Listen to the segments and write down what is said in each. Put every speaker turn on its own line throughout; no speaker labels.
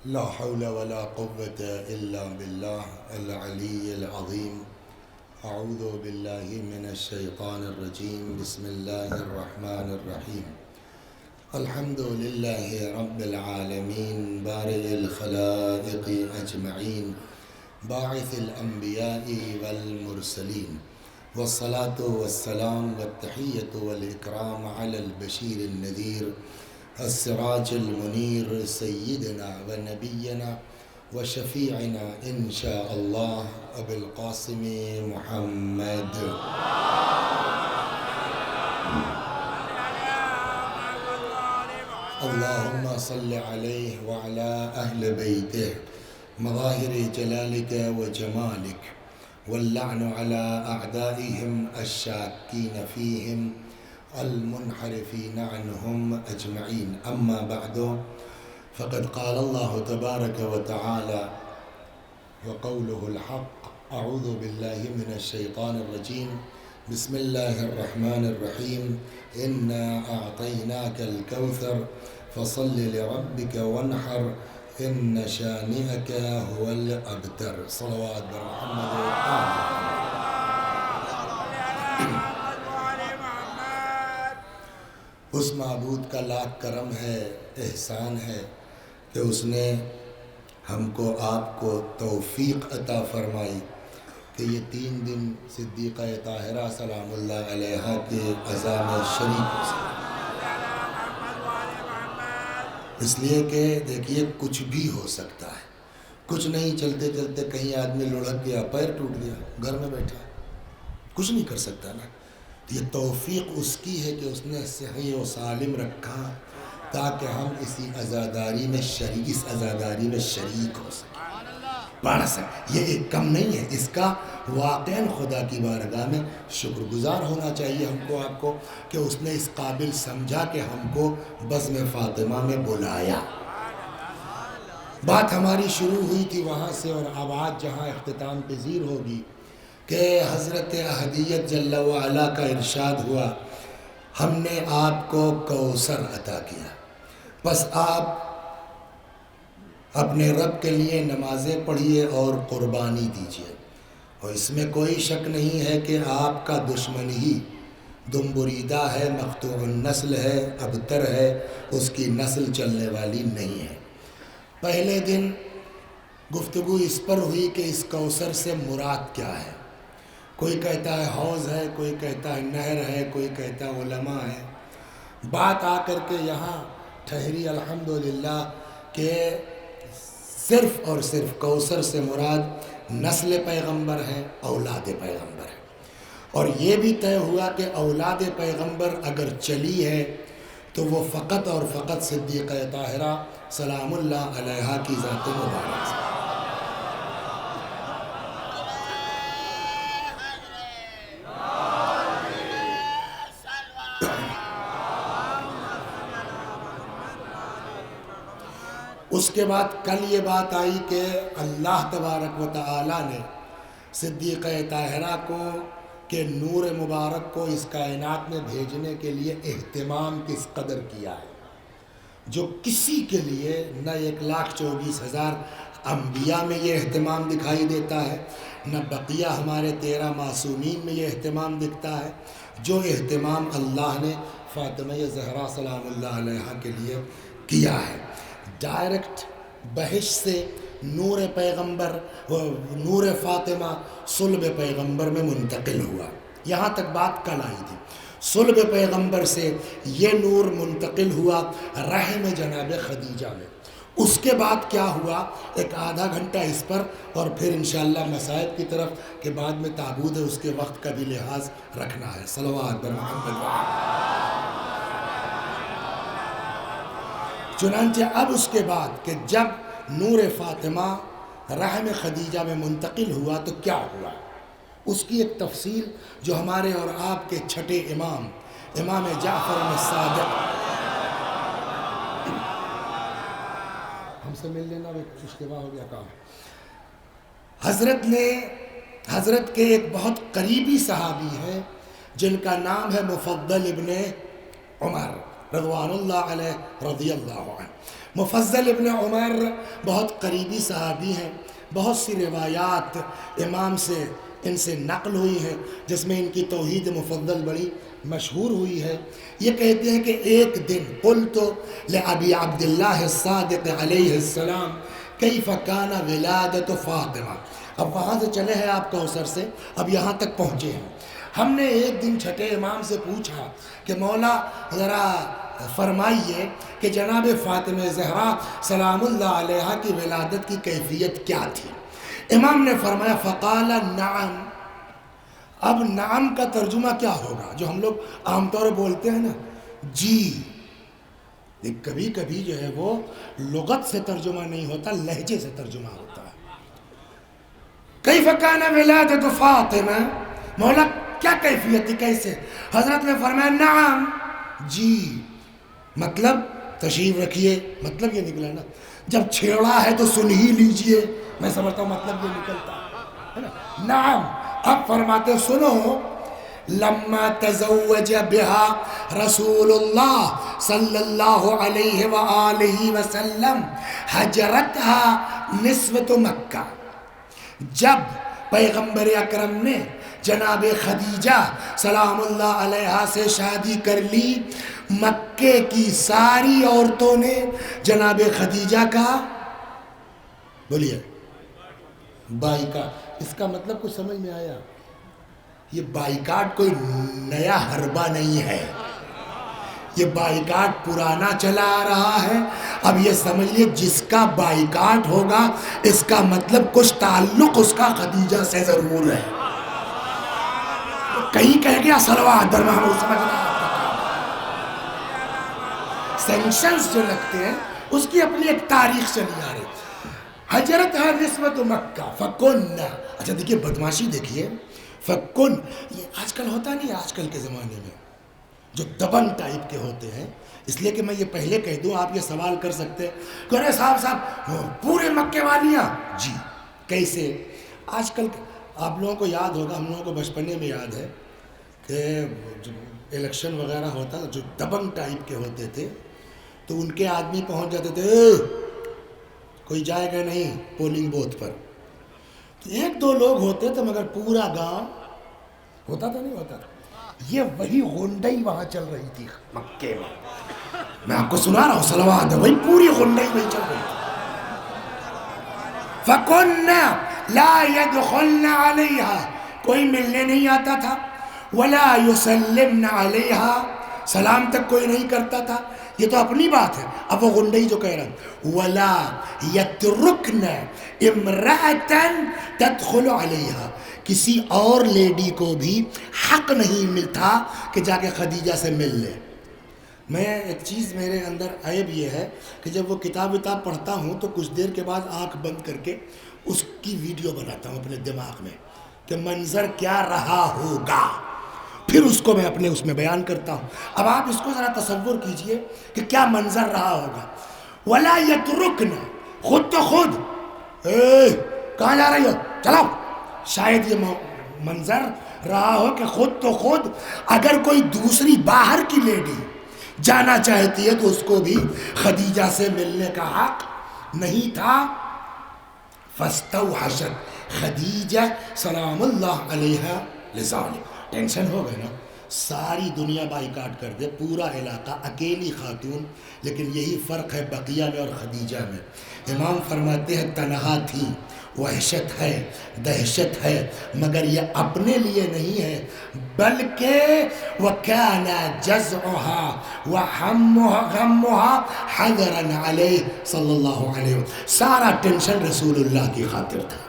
لا حول ولا قوة إلا بالله العلي العظيم. أعوذ بالله من الشيطان الرجيم. بسم الله الرحمن الرحيم. الحمد لله رب العالمين بارئ الخلائق أجمعين باعث الأنبياء والمرسلين، والصلاة والسلام والتحية والإكرام على البشير النذير السراج المنير سيدنا ونبينا وشفيعنا إن شاء الله أبي القاسم محمد. اللهم صل عليه وعلى أهل بيته مظاهر جلالك وجمالك، واللعن على أعدائهم الشاكين فيهم المنحرفين عنهم أجمعين. أما بعد، فقد قال الله تبارك وتعالى وقوله الحق: أعوذ بالله من الشيطان الرجيم. بسم الله الرحمن الرحيم. إنا أعطيناك الكوثر فصل لربك وانحر إن شانئك هو الأبتر. صلوات محمد آمين. اس معبود کا لاکھ کرم ہے، احسان ہے کہ اس نے ہم کو آپ کو توفیق عطا فرمائی کہ یہ 3 دن صدیقہ طاہرہ سلام اللہ علیہا کے عزا میں شریک ہو سکے۔ اس لیے کہ دیکھیے کچھ بھی ہو سکتا ہے، کچھ نہیں، چلتے چلتے کہیں آدمی لڑک گیا، پیر ٹوٹ گیا، گھر میں بیٹھا ہے، کچھ نہیں کر سکتا نا۔ یہ توفیق اس کی ہے کہ اس نے صحیح و سالم رکھا تاکہ ہم اسی عزاداری میں شریک ہو سکیں، پڑھ سکیں۔ یہ ایک کم نہیں ہے، اس کا واقعاً خدا کی بارگاہ میں شکر گزار ہونا چاہیے ہم کو، آپ کو، کہ اس نے اس قابل سمجھا کہ ہم کو بزم فاطمہ میں بلایا۔ بات ہماری شروع ہوئی تھی وہاں سے، اور اب آج جہاں اختتام پذیر ہوگی کہ حضرت احدیت جل وعلا کا ارشاد ہوا: ہم نے آپ کو کوثر عطا کیا، بس آپ اپنے رب کے لیے نمازیں پڑھیے اور قربانی دیجیے۔ اور اس میں کوئی شک نہیں ہے کہ آپ کا دشمن ہی دم بریدہ ہے، مقطوع النسل ہے، ابتر ہے، اس کی نسل چلنے والی نہیں ہے۔ پہلے دن گفتگو اس پر ہوئی کہ اس کوثر سے مراد کیا ہے۔ کوئی کہتا ہے حوض ہے، کوئی کہتا ہے نہر ہے، کوئی کہتا ہے علماء ہے۔ بات آ کر کے یہاں ٹھہری الحمدللہ کہ صرف اور صرف کوثر سے مراد نسل پیغمبر ہے، اولاد پیغمبر ہے۔ اور یہ بھی طے ہوا کہ اولاد پیغمبر اگر چلی ہے تو وہ فقط اور فقط صدیقہ طاہرہ سلام اللہ علیہا کی ذات مبارک سے۔ اس کے بعد کل یہ بات آئی کہ اللہ تبارک و تعالی نے صدیقہ طاہرہ کو کہ نور مبارک کو اس کائنات میں بھیجنے کے لیے اہتمام کس قدر کیا ہے، جو کسی کے لیے نہ 1,24,000 انبیاء میں یہ اہتمام دکھائی دیتا ہے، نہ بقیہ ہمارے 13 معصومین میں یہ اہتمام دکھتا ہے۔ جو اہتمام اللہ نے فاطمہ زہرا سلام اللہ علیہا کے لیے کیا ہے، ڈائریکٹ بہشت سے نور پیغمبر نور فاطمہ صلب پیغمبر میں منتقل ہوا۔ یہاں تک بات کل آئی تھی۔ صلب پیغمبر سے یہ نور منتقل ہوا رحم جناب خدیجہ میں۔ اس کے بعد کیا ہوا، ایک آدھا گھنٹہ اس پر، اور پھر انشاءاللہ مسائب کی طرف کہ بعد میں تابوت ہے، اس کے وقت کا بھی لحاظ رکھنا ہے۔ صلوات بر محمد۔ چنانچہ اب اس کے بعد کہ جب نور فاطمہ رحم خدیجہ میں منتقل ہوا تو کیا ہوا، اس کی ایک تفصیل جو ہمارے اور آپ کے چھٹے امام جعفر صادق، ہم سے مل لینا، اشتباہ ہو گیا کام۔ حضرت کے ایک بہت قریبی صحابی ہیں جن کا نام ہے مفضل ابن عمر، رضوان اللہ علیہ رضی اللہ عنہ۔ مفضل ابن عمر بہت قریبی صحابی ہیں، بہت سی روایات امام سے ان سے نقل ہوئی ہیں جس میں ان کی توحید مفضل بڑی مشہور ہوئی ہے۔ یہ کہتے ہیں کہ ایک دن قلت لأبی عبداللہ الصادق علیہ السلام کیف کان ولادت فاطمہ۔ اب وہاں سے چلے ہیں آپ کوثر سے، اب یہاں تک پہنچے ہیں۔ ہم نے ایک دن چھٹے امام سے پوچھا کہ مولا ذرا فرمائیے کہ جناب فاطمہ زہرا سلام اللہ علیہا کی ولادت کی کیفیت کیا تھی؟ امام نے فرمایا فقال نعم۔ اب نعم کا ترجمہ کیا ہوگا؟ جو ہم لوگ عام طور پر بولتے ہیں نا جی، کبھی کبھی جو ہے وہ لغت سے ترجمہ نہیں ہوتا، لہجے سے ترجمہ ہوتا ہے۔ کیف کان ولادت فاطمہ، مولا کیا کیفیت تھی، کیسے؟ حضرت نے فرمایا نعم، جی، مطلب تشریف رکھیے، مطلب یہ نکلا نا، جب چھیڑا ہے تو سن ہی لیجئے، میں سمجھتا ہوں مطلب یہ نکلتا ہے نا، نعم۔ اب فرماتے سنو، لما تزوج بها رسول اللہ صلی اللہ علیہ وآلہ وسلم حجرتها نسوة مکہ، جب پیغمبر اکرم نے جناب خدیجہ سلام اللہ علیہا سے شادی کر لی، مکے کی ساری عورتوں نے جناب خدیجہ کا بولیے بائیکاٹ۔ اس کا مطلب کچھ سمجھ میں آیا؟ یہ بائیکاٹ کوئی نیا حربہ نہیں ہے، یہ بائیکاٹ پرانا چلا آ رہا ہے۔ اب یہ سمجھ لیے جس کا بائیکاٹ ہوگا اس کا مطلب کچھ تعلق اس کا خدیجہ سے ضرور ہے۔ کہیں کہہ گیا صلوات در محمود، سمجھنا سینکشنز جو لگتے ہیں اس کی اپنی ایک تاریخ چلی آ رہی۔ حجرت ہے نسبت مکہ فکن، اچھا دیکھیے بدماشی دیکھیے، فکن یہ آج کل ہوتا نہیں، آج کل کے زمانے میں جو دبنگ ٹائپ کے ہوتے ہیں، اس لیے کہ میں یہ پہلے کہہ دوں، آپ یہ سوال کر سکتے ہیں کہ ارے صاحب پورے مکے والیاں، جی کیسے؟ آج کل آپ لوگوں کو یاد ہوگا، ہم لوگوں کو بچپنے میں یاد ہے کہ جو الیکشن وغیرہ ہوتا جو دبنگ ٹائپ کے ہوتے تھے تو ان کے آدمی پہنچ جاتے تھے، کوئی جائے گا نہیں پولنگ بوتھ پر، تو ایک دو لوگ ہوتے تھے مگر پورا گاؤں ہوتا تھا نہیں ہوتا تھا۔ یہ وہی غنڈئی وہاں چل رہی تھی مکے میں آپ کو سنا رہا ہوں صلوات، وہی پوری غنڈئی وہی چل رہی تھی۔ فَكُنَّا لَا يَدْخُلْنَ عَلَيْهَا، کوئی ملنے نہیں آتا تھا، وَلَا يُسَلِّمْنَ عَلَيْهَا، سلام تک کوئی نہیں کرتا تھا۔ یہ تو اپنی بات ہے، اب وہ غنڈئی جو کہہ رہا ہے وَلَا يَتْرُكْنَ إِمْرَأَةً تَدْخُلُ عَلَيْهَا، کسی اور لیڈی کو بھی حق نہیں ملتا کہ جا کے خدیجہ سے مل لے۔ میں ایک چیز میرے اندر عیب یہ ہے کہ جب وہ کتاب پڑھتا ہوں تو کچھ دیر کے بعد آنکھ بند کر کے اس کی ویڈیو بناتا ہوں اپنے دماغ میں کہ منظر کیا رہا ہوگا، پھر اس کو میں اپنے اس میں بیان کرتا ہوں۔ اب آپ اس کو ذرا تصور کیجئے کہ کیا منظر رہا ہوگا۔ وَلَا يَتْرُكْنَ، خود تو خود، کہاں جا رہی ہو، چلاؤ، شاید یہ منظر رہا ہو کہ خود تو خود اگر کوئی دوسری باہر کی لیڈی جانا چاہتی ہے تو اس کو بھی خدیجہ سے ملنے کا حق نہیں تھا۔ فَاسْتَوْحَشَتْ خدیجہ سلام اللہ علیہ لذالک، ٹینشن ہو گئے نا، ساری دنیا بائیکاٹ کر دے، پورا علاقہ، اکیلی خاتون، لیکن یہی فرق ہے بقیہ میں اور خدیجہ میں۔ امام فرماتے ہیں تنہا تھی، وحشت ہے، دہشت ہے، مگر یہ اپنے لیے نہیں ہے بلکہ وَكَانَ جَزْعُهَا وَغَمُّهَا حَذَرًا عَلَيْهِ صلی اللہ علیہ وسلم، سارا ٹینشن رسول اللہ کی خاطر تھا،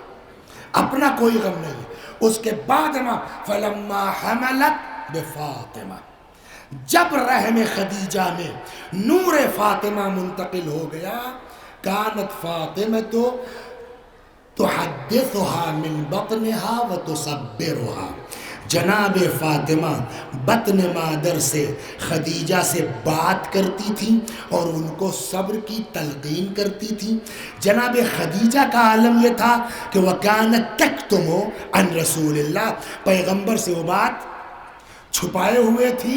اپنا کوئی غم نہیں۔ اس کے بعد فَلَمَّا حَمَلَتْ بِفَاطِمَةٍ، جب رحم خدیجہ میں نور فاطمہ منتقل ہو گیا، کانت فاطمہ تحدثها من بطنها وتصبرها، جناب فاطمہ بطن مادر سے خدیجہ سے بات کرتی تھی اور ان کو صبر کی تلقین کرتی تھی۔ جناب خدیجہ کا عالم یہ تھا کہ وَكَانَتْ تَكْتُمُ عَنْ رسول اللہ، پیغمبر سے وہ بات چھپائے ہوئے تھی،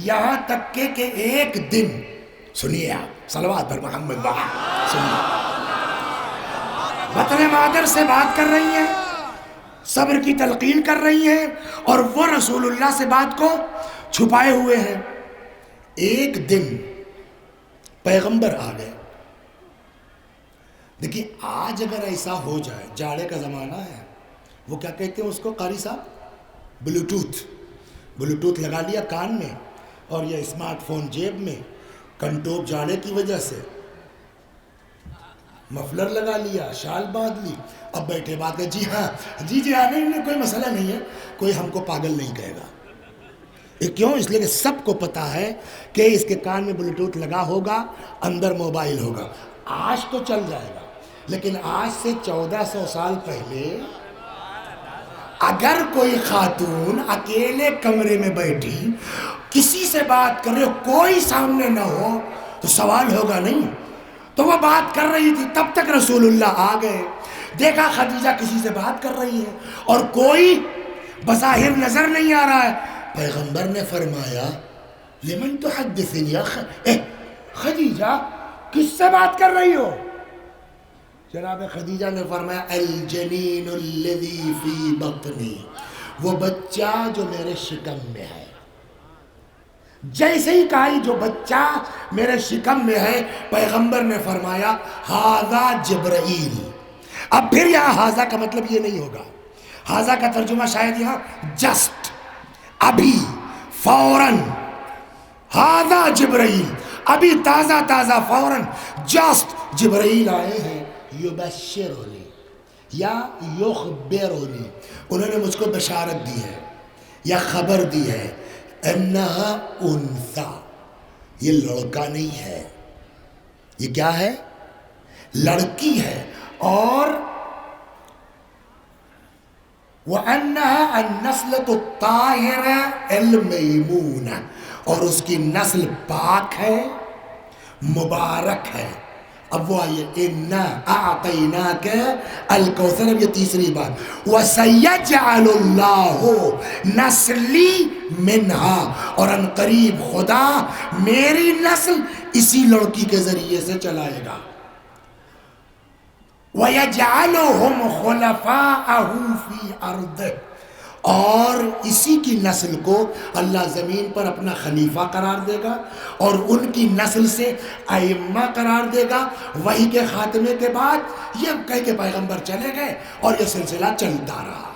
یہاں تک کہ ایک دن، سنیے آپ صلوات پر محمد وہاں سنیے، بطن مادر سے بات کر رہی ہیں، صبر کی تلقین کر رہی ہیں، اور وہ رسول اللہ سے بات کو چھپائے ہوئے ہیں۔ ایک دن پیغمبر آ گئے۔ دیکھیے آج اگر ایسا ہو جائے، جاڑے کا زمانہ ہے، وہ کیا کہتے ہیں اس کو قاری صاحب؟ بلوٹوتھ لگا لیا کان میں، اور یہ اسمارٹ فون جیب میں، کنٹوپ جاڑے کی وجہ سے، مفلر لگا لیا، شال باندھ لی، اب بیٹھے بات ہے، جی ہاں نہیں کوئی مسئلہ نہیں ہے، کوئی ہم کو پاگل نہیں کہے گا۔ کیوں؟ اس لیے کہ سب کو پتا ہے کہ اس کے کان میں بلوٹوتھ لگا ہوگا، اندر موبائل ہوگا، آج تو چل جائے گا، لیکن آج سے 1400 سال پہلے اگر کوئی خاتون اکیلے کمرے میں بیٹھی کسی سے بات کر رہے ہو، کوئی سامنے نہ ہو، تو سوال ہوگا نہیں؟ تو وہ بات کر رہی تھی، تب تک رسول اللہ آ گئے، دیکھا خدیجہ کسی سے بات کر رہی ہے اور کوئی بظاہر نظر نہیں آ رہا ہے۔ پیغمبر نے فرمایا لمن تحدثنی یا خدیجہ، کس سے بات کر رہی ہو؟ جناب خدیجہ نے فرمایا الجنین الذی فی بطنی، وہ بچہ جو میرے شکم میں ہے۔ جیسے ہی کہا جو بچہ میرے شکم میں ہے، پیغمبر نے فرمایا ھذا جبرائیل۔ اب پھر یہاں ھذا کا مطلب یہ نہیں ہوگا، ھذا کا ترجمہ شاید یہاں جسٹ، ابھی، فوراً، ھذا جبرائیل، ابھی تازہ فوراً جسٹ جبرائیل آئے ہیں، یبشرنی یا یخبرنی، انہوں نے مجھ کو بشارت دی ہے یا خبر دی ہے، انہا انثی، یہ لڑکا نہیں ہے، یہ کیا ہے؟ لڑکی ہے، اور وَأَنَّهَا النَّسْلَةُ الطَّاهِرَةُ الْمَيْمُونَةُ، اور اس کی نسل پاک ہے، مبارک ہے۔ اب وہ آئیے اِنَّا أَعْطَيْنَاكَ الْكَوْثَرَ، اب یہ تیسری بات، وَسَيَجْعَلُ اللَّهُ نَسْلِي مِنْهَا، اور ان قریب خدا میری نسل اسی لڑکی کے ذریعے سے چلائے گا۔ وَيَجْعَلُهُمْ خُلَفَاءَهُ فِي أَرْضِهِ، اور اسی کی نسل کو اللہ زمین پر اپنا خلیفہ قرار دے گا، اور ان کی نسل سے ائمہ قرار دے گا۔ وحی کے خاتمے کے بعد یہ کہہ کے پیغمبر چلے گئے، اور یہ سلسلہ چلتا رہا،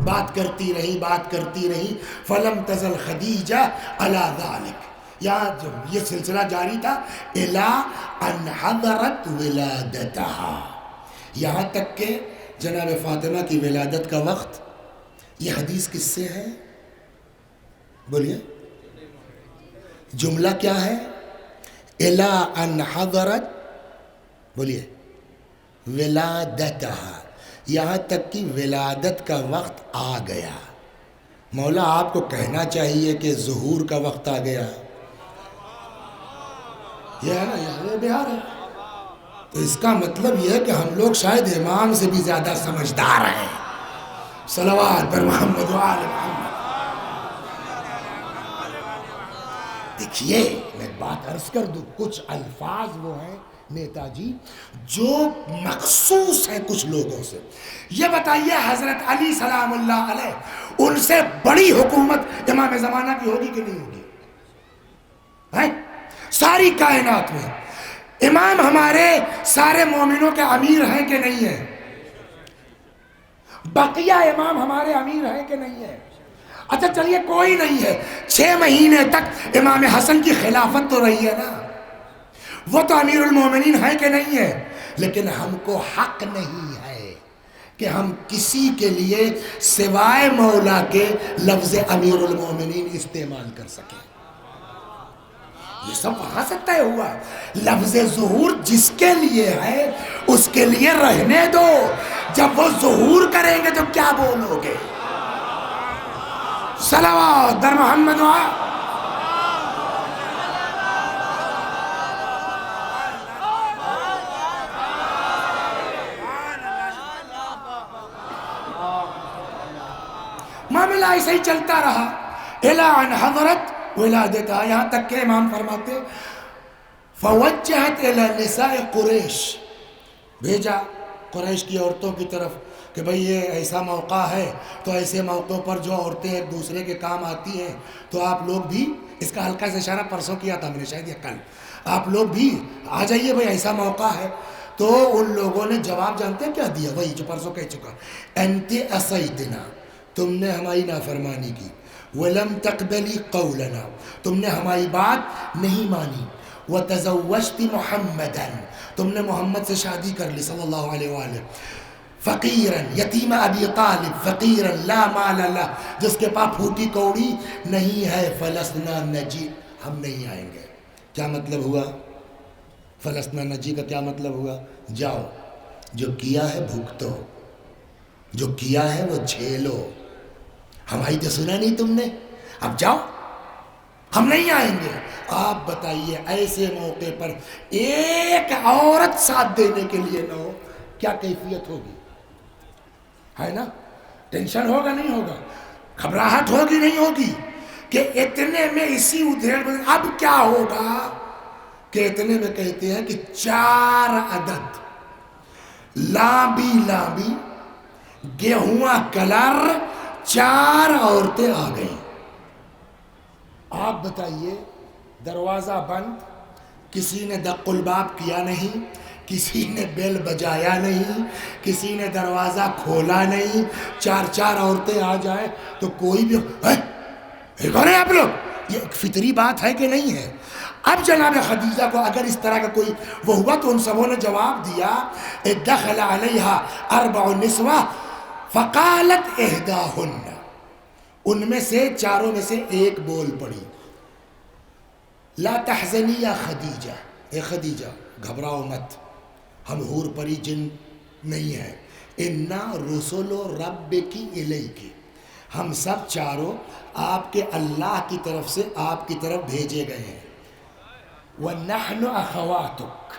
بات کرتی رہی، فَلَمْ تَزَلْ خَدِیجَةُ عَلَى ذَلِكَ، یہاں جب یہ سلسلہ جاری تھا، إِلَىٰ أَنْ حَضَرَتْ وِلَادَتَهَا، یہاں تک کہ جناب فاطمہ کی ولادت کا وقت۔ یہ حدیث کس سے ہے؟ بولیے، جملہ کیا ہے؟ إِلَىٰ أَنْ حَضَرَتْ، بولیے، وِلَادَتَهَا، یہاں تک کہ ولادت کا وقت آ گیا۔ مولا آپ کو کہنا چاہیے کہ ظہور کا وقت آ گیا، یہ ہے نا، یہ بہار ہے، تو اس کا مطلب یہ ہے کہ ہم لوگ شاید امام سے بھی زیادہ سمجھدار ہیں۔ صلوات پر محمد و آل محمد۔ دیکھیے میں بات عرض کر دوں، کچھ الفاظ وہ ہیں نیتا جی جو مخصوص ہیں کچھ لوگوں سے۔ یہ بتائیے حضرت علی سلام اللہ علیہ، ان سے بڑی حکومت امام زمانہ کی ہوگی کہ نہیں ہوگی؟ ساری کائنات میں امام ہمارے سارے مومنوں کے امیر ہیں کہ نہیں ہیں؟ بقیہ امام ہمارے امیر ہیں کہ نہیں ہیں؟ اچھا چلیے کوئی نہیں ہے، 6 مہینے تک امام حسن کی خلافت تو رہی ہے نا، وہ تو امیر المومنین ہے کہ نہیں ہے؟ لیکن ہم کو حق نہیں ہے کہ ہم کسی کے لیے سوائے مولا کے لفظ امیر المومنین استعمال کر سکیں۔ یہ سب وہاں سے طے ہوا ہے۔ لفظ ظہور جس کے لیے ہے اس کے لیے رہنے دو، جب وہ ظہور کریں گے تو کیا بولو گے؟ صلوات در محمد و معاملہ ایسے ہی چلتا رہا۔ الا ان حضرت ولادتها، یہاں تک کہ امام فرماتے فوجہت الی نساء قریش، بھیجا قریش کی عورتوں کی طرف کہ بھئی یہ ایسا موقع ہے، تو ایسے موقعوں پر جو عورتیں ایک دوسرے کے کام آتی ہیں تو آپ لوگ بھی، اس کا ہلکا سے اشارہ پرسوں کیا تھا میں نے شاید، یہ کل، آپ لوگ بھی آ جائیے بھئی ایسا موقع ہے۔ تو ان لوگوں نے جواب جانتے ہیں کیا دیا؟ وہی جو پرسوں کہہ چکا، انت عصیتنا، تم نے ہماری نافرمانی کی، ولم تقبلی قولنا، تم نے ہماری بات نہیں مانی، وتزوجت محمدا، تم نے محمد سے شادی کر لی صلی اللہ علیہ وآلہ، فقیرا، یتیم ابی طالب، فقیرا لا مال لہ، جس کے پاس پھوٹی کوڑی نہیں ہے، فلسنا نجی، ہم نہیں آئیں گے۔ کیا مطلب ہوا؟ فلسنا نجی کا کیا مطلب ہوا؟ جاؤ، جو کیا ہے بھگتو، جو کیا ہے وہ جھیلو، ہماری تو سنا نہیں تم نے، اب جاؤ، ہم نہیں آئیں گے۔ آپ بتائیے ایسے موقع پر ایک عورت ساتھ دینے کے لیے نہ ہو، کیا کیفیت ہوگی؟ ہے نا؟ ٹینشن ہوگا نہیں ہوگا؟ گھبراہٹ ہوگی نہیں ہوگی؟ کہ اتنے میں اسی ادھیڑ میں اب کیا ہوگا کہ اتنے میں کہتے ہیں کہ 4 عدد لامبی لامبی گیہواں کلر 4 عورتیں آ گئیں۔ آپ بتائیے، دروازہ بند، کسی نے دق الباب کیا نہیں، کسی نے بیل بجایا نہیں، کسی نے دروازہ کھولا نہیں، 4 عورتیں آ جائیں تو کوئی بھی یہ کون ہے آپ لوگ؟ یہ ایک فطری بات ہے کہ نہیں ہے؟ اب جناب خدیجہ کو اگر اس طرح کا کوئی وہ ہوا تو ان سبوں نے جواب دیا، دخل علیہا 4 نسوہ فقالت احداہن، ان میں سے 4 میں سے ایک بول پڑی، لا تحزنی یا خدیجہ، اے خدیجہ گھبراؤ مت، ہم حور پری جن نہیں ہیں، انا رسول ربک الیک، ہم سب 4 آپ کے اللہ کی طرف سے آپ کی طرف بھیجے گئے ہیں، وَنَحْنُ أَخَوَاتُكَ،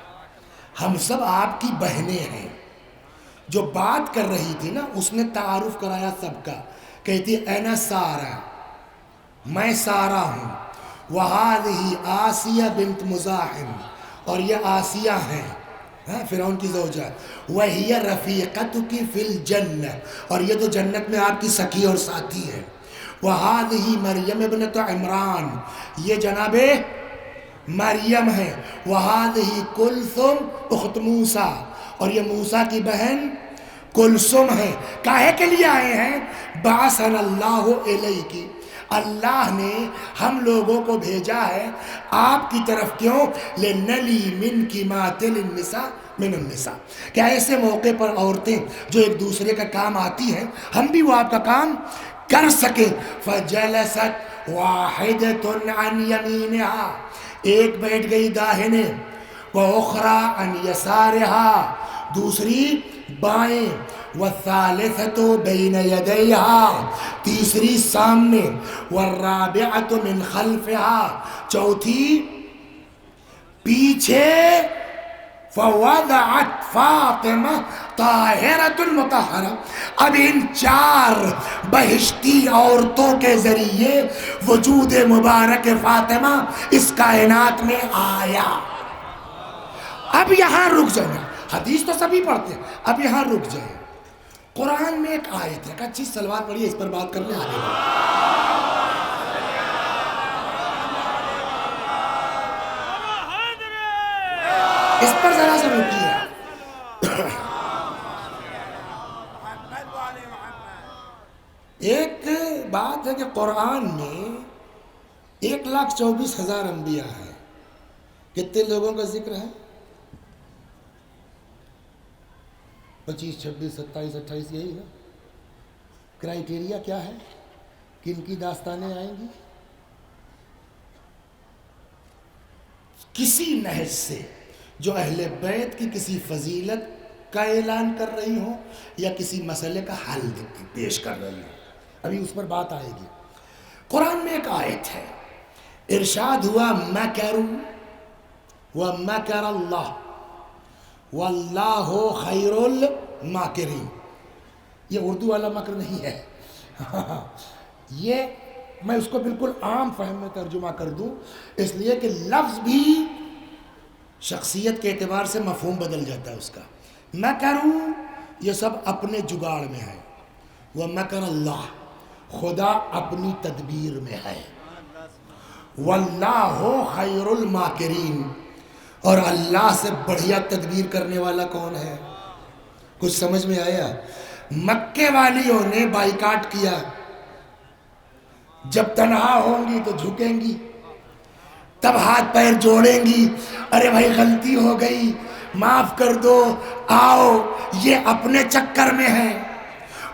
ہم سب آپ کی بہنیں ہیں۔ جو بات کر رہی تھی نا اس نے تعارف کرایا سب کا، کہتی انا سارہ، میں سارہ ہوں، وَهَذِهِ آسیہ بنت مزاحم، اور یہ آسیہ ہیں فرعون کی زوجہ، وَهِيَ رَفِيقَتُكِ فِي الْجَنَّةِ، اور یہ تو جنت میں آپ کی سکھی اور ساتھی ہے، وَهَذِهِ مریم ابنت عمران، یہ جناب مریم ہے، وَهَذِهِ کلثم اخت موسیٰ، اور یہ موسیٰ کی بہن کلثم ہے۔ کاہے کے لیے آئے ہیں؟ بعثنا اللہ الیک، اللہ نے ہم لوگوں کو بھیجا ہے آپ کی طرف، کیوں؟ لنلی منک ما تلی النساء من النساء، کہ ایسے موقع پر عورتیں جو ایک دوسرے کا کام آتی ہیں ہم بھی وہ آپ کا کام کر سکیں۔ فجلست واحدۃ عن یمینها، ایک بیٹھ گئی داہنے، وَأُخْرَى عَنْ يَسَارِهَا، دوسری بائیں، وَالثَّالِثَةُ بَيْنَ يَدَيْهَا، تیسری سامنے، وَالرَّابِعَةُ مِنْ خَلْفِهَا، چوتھی پیچھے، فَوَضَعَتْ فَاطِمَةٌ طَاہِرَةٌ مُطَہَّرَةٌ، اب ان 4 بہشتی عورتوں کے ذریعے وجود مبارک فاطمہ اس کائنات میں آیا۔ اب یہاں رک جائیں، حدیث تو سبھی پڑھتے ہیں، اب یہاں رک جائیں۔ قرآن میں ایک آیت ہے، ایک اچھی سلوات پڑھیے، اس پر بات کرنے آگے بڑھیں۔ اس پر ذرا سا رکیے۔ ایک بات ہے کہ قرآن میں 1,24,000 انبیاء ہیں، کتنے لوگوں کا ذکر ہے؟ 25، 26، 27، 28، یہی نا؟ کرائیٹیریا کیا ہے؟ کن کی داستانیں آئیں گی؟ کسی نہج سے جو اہل بیت کی کسی فضیلت کا اعلان کر رہی ہوں یا کسی مسئلے کا حل پیش کر رہی ہوں، ابھی اس پر بات آئے گی۔ قرآن میں ایک آیت ہے، ارشاد ہوا مَكَرُوا وَمَكَرَ اللَّهُ وَاللَّهُ خَيْرُ الْمَاكِرِينَ، یہ اردو والا مکر نہیں ہے، یہ میں اس کو بالکل عام فہم میں ترجمہ کر دوں، اس لیے کہ لفظ بھی شخصیت کے اعتبار سے مفہوم بدل جاتا ہے اس کا۔ مکروں یہ سب اپنے جگاڑ میں ہے، وہ مکر اللہ خدا اپنی تدبیر میں ہے، واللہ خیر الماکرین اور اللہ سے بڑھیا تدبیر کرنے والا کون ہے؟ کچھ سمجھ میں آیا؟ مکے والیوں نے بائیکاٹ کیا، جب تنہا ہوں گی تو جھکیں گی، تب ہاتھ پیر جوڑیں گی، ارے بھائی غلطی ہو گئی معاف کر دو، آؤ، یہ اپنے چکر میں ہے۔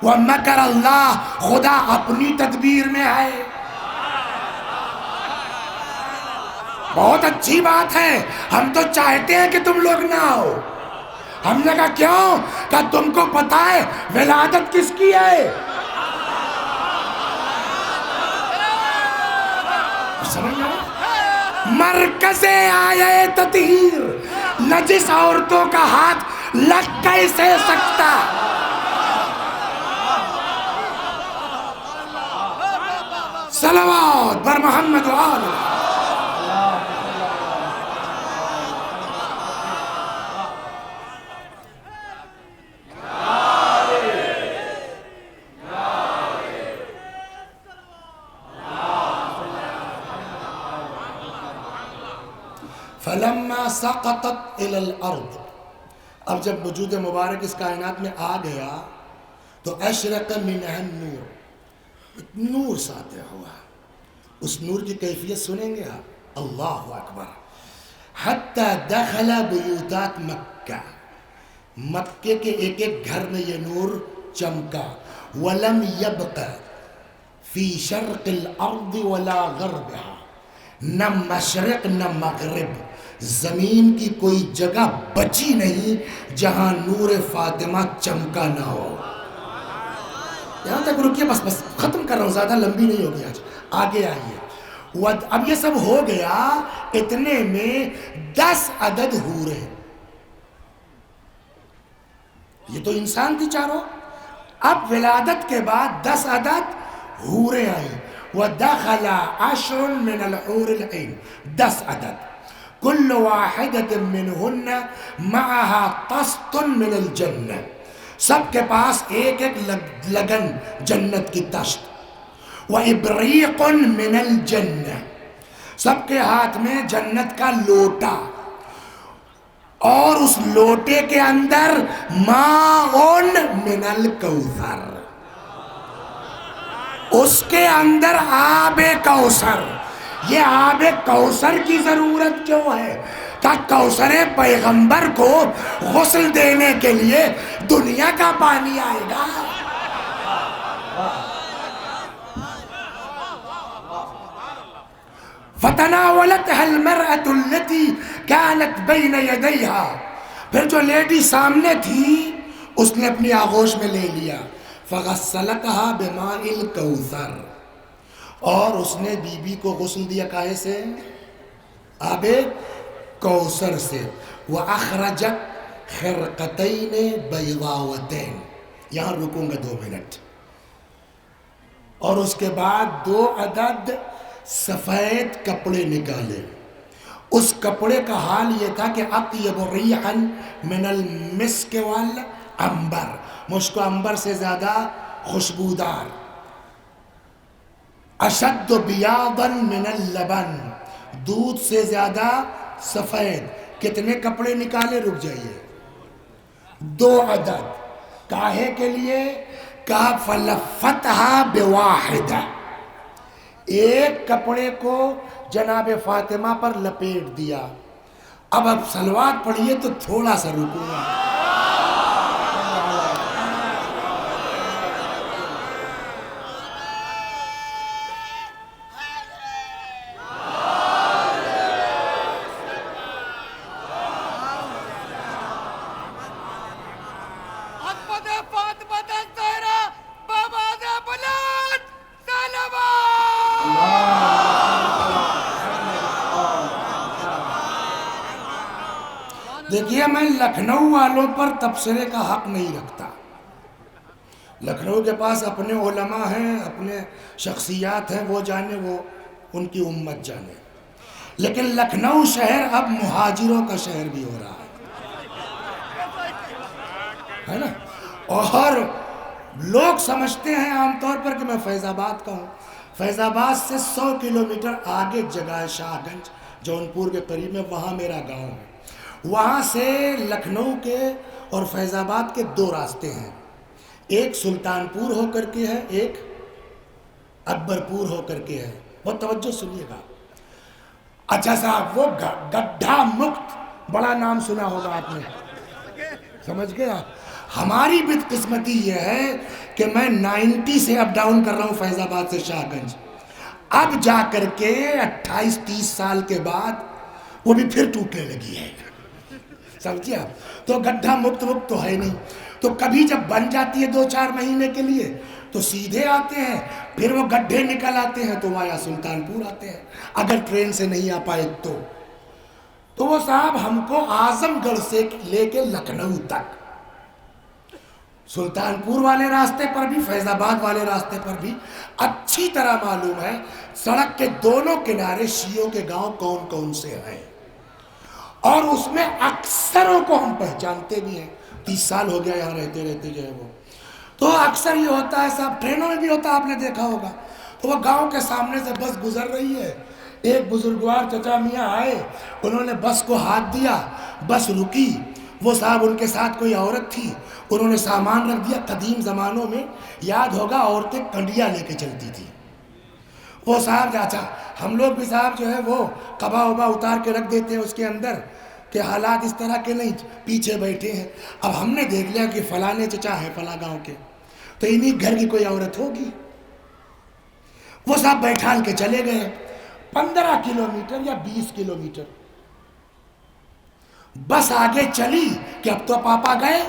وَمَكَرَ اللہ خدا اپنی تدبیر میں ہے۔ بہت اچھی بات ہے، ہم تو چاہتے ہیں کہ تم لوگ نہ آؤ۔ ہم نے کہا کیوں؟ کہ تم کو پتا ہے ولادت کس کی ہے؟ سمجھ گئے؟ مرکز آیے تطہیر، نجس عورتوں کا ہاتھ لگ کیسے سکتا؟ صلوات بر محمد و آل فلما سقطت الى الارض، اب جب وجود مبارک اس کائنات میں آ گیا تو اشرق منها النور، نور ساطع ہوا۔ اس نور کی کیفیت سنیں گے آپ، اللہ اکبر، حتی دخل بیوتات مکہ، مکے کے ایک ایک گھر میں یہ نور چمکا، ولم یبق فی شرق الارض ولا غربها، نہ مشرق نہ مغرب، زمین کی کوئی جگہ بچی نہیں جہاں نور فاطمہ چمکا نہ ہو۔ یہاں تک رکیے، بس ختم کر رہا ہوں، زیادہ لمبی نہیں ہوگی آج، آگے آئیے۔ اب یہ سب ہو گیا، اتنے میں 10 عدد حوریں، یہ تو انسان تھی چاروں، اب ولادت کے بعد 10 عدد حوریں آئیں۔ وَدَخَلَ 10 مِنَ الْحُورِ الْعِينِ، 10 عدد، كل واحدة منهن معها طست من الجنة، سب کے پاس ایک ایک لگن جنت کی طشت، وَإِبْرِيقٌ مِنَ الْجَنَّةِ، سب کے ہاتھ میں جنت کا لوٹا، اور اس لوٹے کے اندر ماءٌ من الکوثر، اس کے اندر آب کوثر۔ یہ آب کوثر کی ضرورت کیوں ہے؟ کہ کوثر پیغمبر کو غسل دینے کے لیے دنیا کا پانی آئے گا۔ فَتَنَاوَلَتْهَا الْمَرْأَةُ الَّتِي كَانَتْ بَيْنَ يَدَيْهَا، پھر جو لیڈی سامنے تھی اس نے اپنی آغوش میں لے لیا، فَغَسَّلَتْهَا بِمَاءِ الْكَوْثَرِ، اور اس نے بی بی کو غسل دیا کائے سے؟ آب کوثر سے۔ وَأَخْرَجَتْ خِرْقَتَيْنِ بَيْضَاوَتَيْنِ، یہاں رکوں گا 2 منٹ، اور اس کے بعد 2 عدد سفید کپڑے نکالے۔ اس کپڑے کا حال یہ تھا کہ اطیب ریحا من المسک والعنبر، مشک و عنبر سے زیادہ خوشبودار، اشد بیاضا من اللبن، دودھ سے زیادہ سفید۔ کتنے کپڑے نکالے؟ رک جائیے، 2 عدد، کاہے کے لیے؟ کہا فلفتھا بواحدہ، ایک کپڑے کو جناب فاطمہ پر لپیٹ دیا۔ اب صلوات پڑھیے تو تھوڑا سا رکوں گا۔ دیکھیے میں لکھنؤ والوں پر تبصرے کا حق نہیں رکھتا، لکھنؤ کے پاس اپنے علماء ہیں، اپنے شخصیات ہیں، وہ جانے، وہ ان کی امت جانے. لیکن لکھنؤ شہر اب مہاجروں کا شہر بھی ہو رہا ہے نا. اور لوگ سمجھتے ہیں عام طور پر کہ میں فیض آباد کا ہوں. فیض آباد سے 100 کلومیٹر آگے جگہ ہے شاہ گنج، جونپور کے قریب میں، وہاں میرا گاؤں ہے. وہاں سے لکھنؤ کے اور فیض آباد کے 2 راستے ہیں. ایک سلطان پور ہو کر کے ہے، ایک اکبر پور ہو کر کے ہے. بہت توجہ سنیے گا. اچھا صاحب، وہ گڈھا مکت بڑا نام سنا ہوگا آپ نے، سمجھ گیا. ہماری بدقسمتی یہ ہے کہ میں 90 سے اپ ڈاؤن کر رہا ہوں فیض آباد سے شاہ گنج. اب جا کر کے 28-30 سال کے بعد وہ بھی پھر ٹوٹنے لگی ہے، سمجھے آپ. تو گڈھا مکت تو ہے نہیں. تو کبھی جب بن جاتی ہے 2-4 مہینے کے لیے تو سیدھے آتے ہیں، پھر وہ گڈھے نکل آتے ہیں تو وایا سلطان پور آتے ہیں، اگر ٹرین سے نہیں آ پائے تو وہ صاحب ہم کو اعظم گڑھ سے لے کے لکھنؤ تک، سلطان پور والے راستے پر بھی، فیض آباد والے راستے پر بھی اچھی طرح معلوم ہے سڑک کے دونوں کنارے شیعوں کے گاؤں کون کون سے ہیں. اور اس میں اکثروں کو ہم پہچانتے بھی ہیں. 30 سال ہو گیا یہاں رہتے رہتے جو ہے وہ. تو اکثر یہ ہوتا ہے صاحب، ٹرینوں میں بھی ہوتا ہے، آپ نے دیکھا ہوگا. تو وہ گاؤں کے سامنے سے بس گزر رہی ہے، ایک بزرگوار چچا میاں آئے، انہوں نے بس کو ہاتھ دیا، بس رکی. وہ صاحب ان کے ساتھ کوئی عورت تھی، انہوں نے سامان رکھ دیا. قدیم زمانوں میں یاد ہوگا عورتیں کنڈیا لے کے چلتی تھی. وہ صاحب اچھا ہم لوگ بھی صاحب جو ہے وہ قبا وبا اتار کے رکھ دیتے ہیں اس کے اندر کہ حالات اس طرح کے نہیں، پیچھے بیٹھے ہیں. اب ہم نے دیکھ لیا کہ فلانے چچا ہے فلاں گاؤں کے، تو انہی گھر کی کوئی عورت ہوگی. وہ صاحب بیٹھال کے چلے گئے 15 کلومیٹر یا 20 کلومیٹر. بس آگے چلی کہ اب تو پاپا گئے.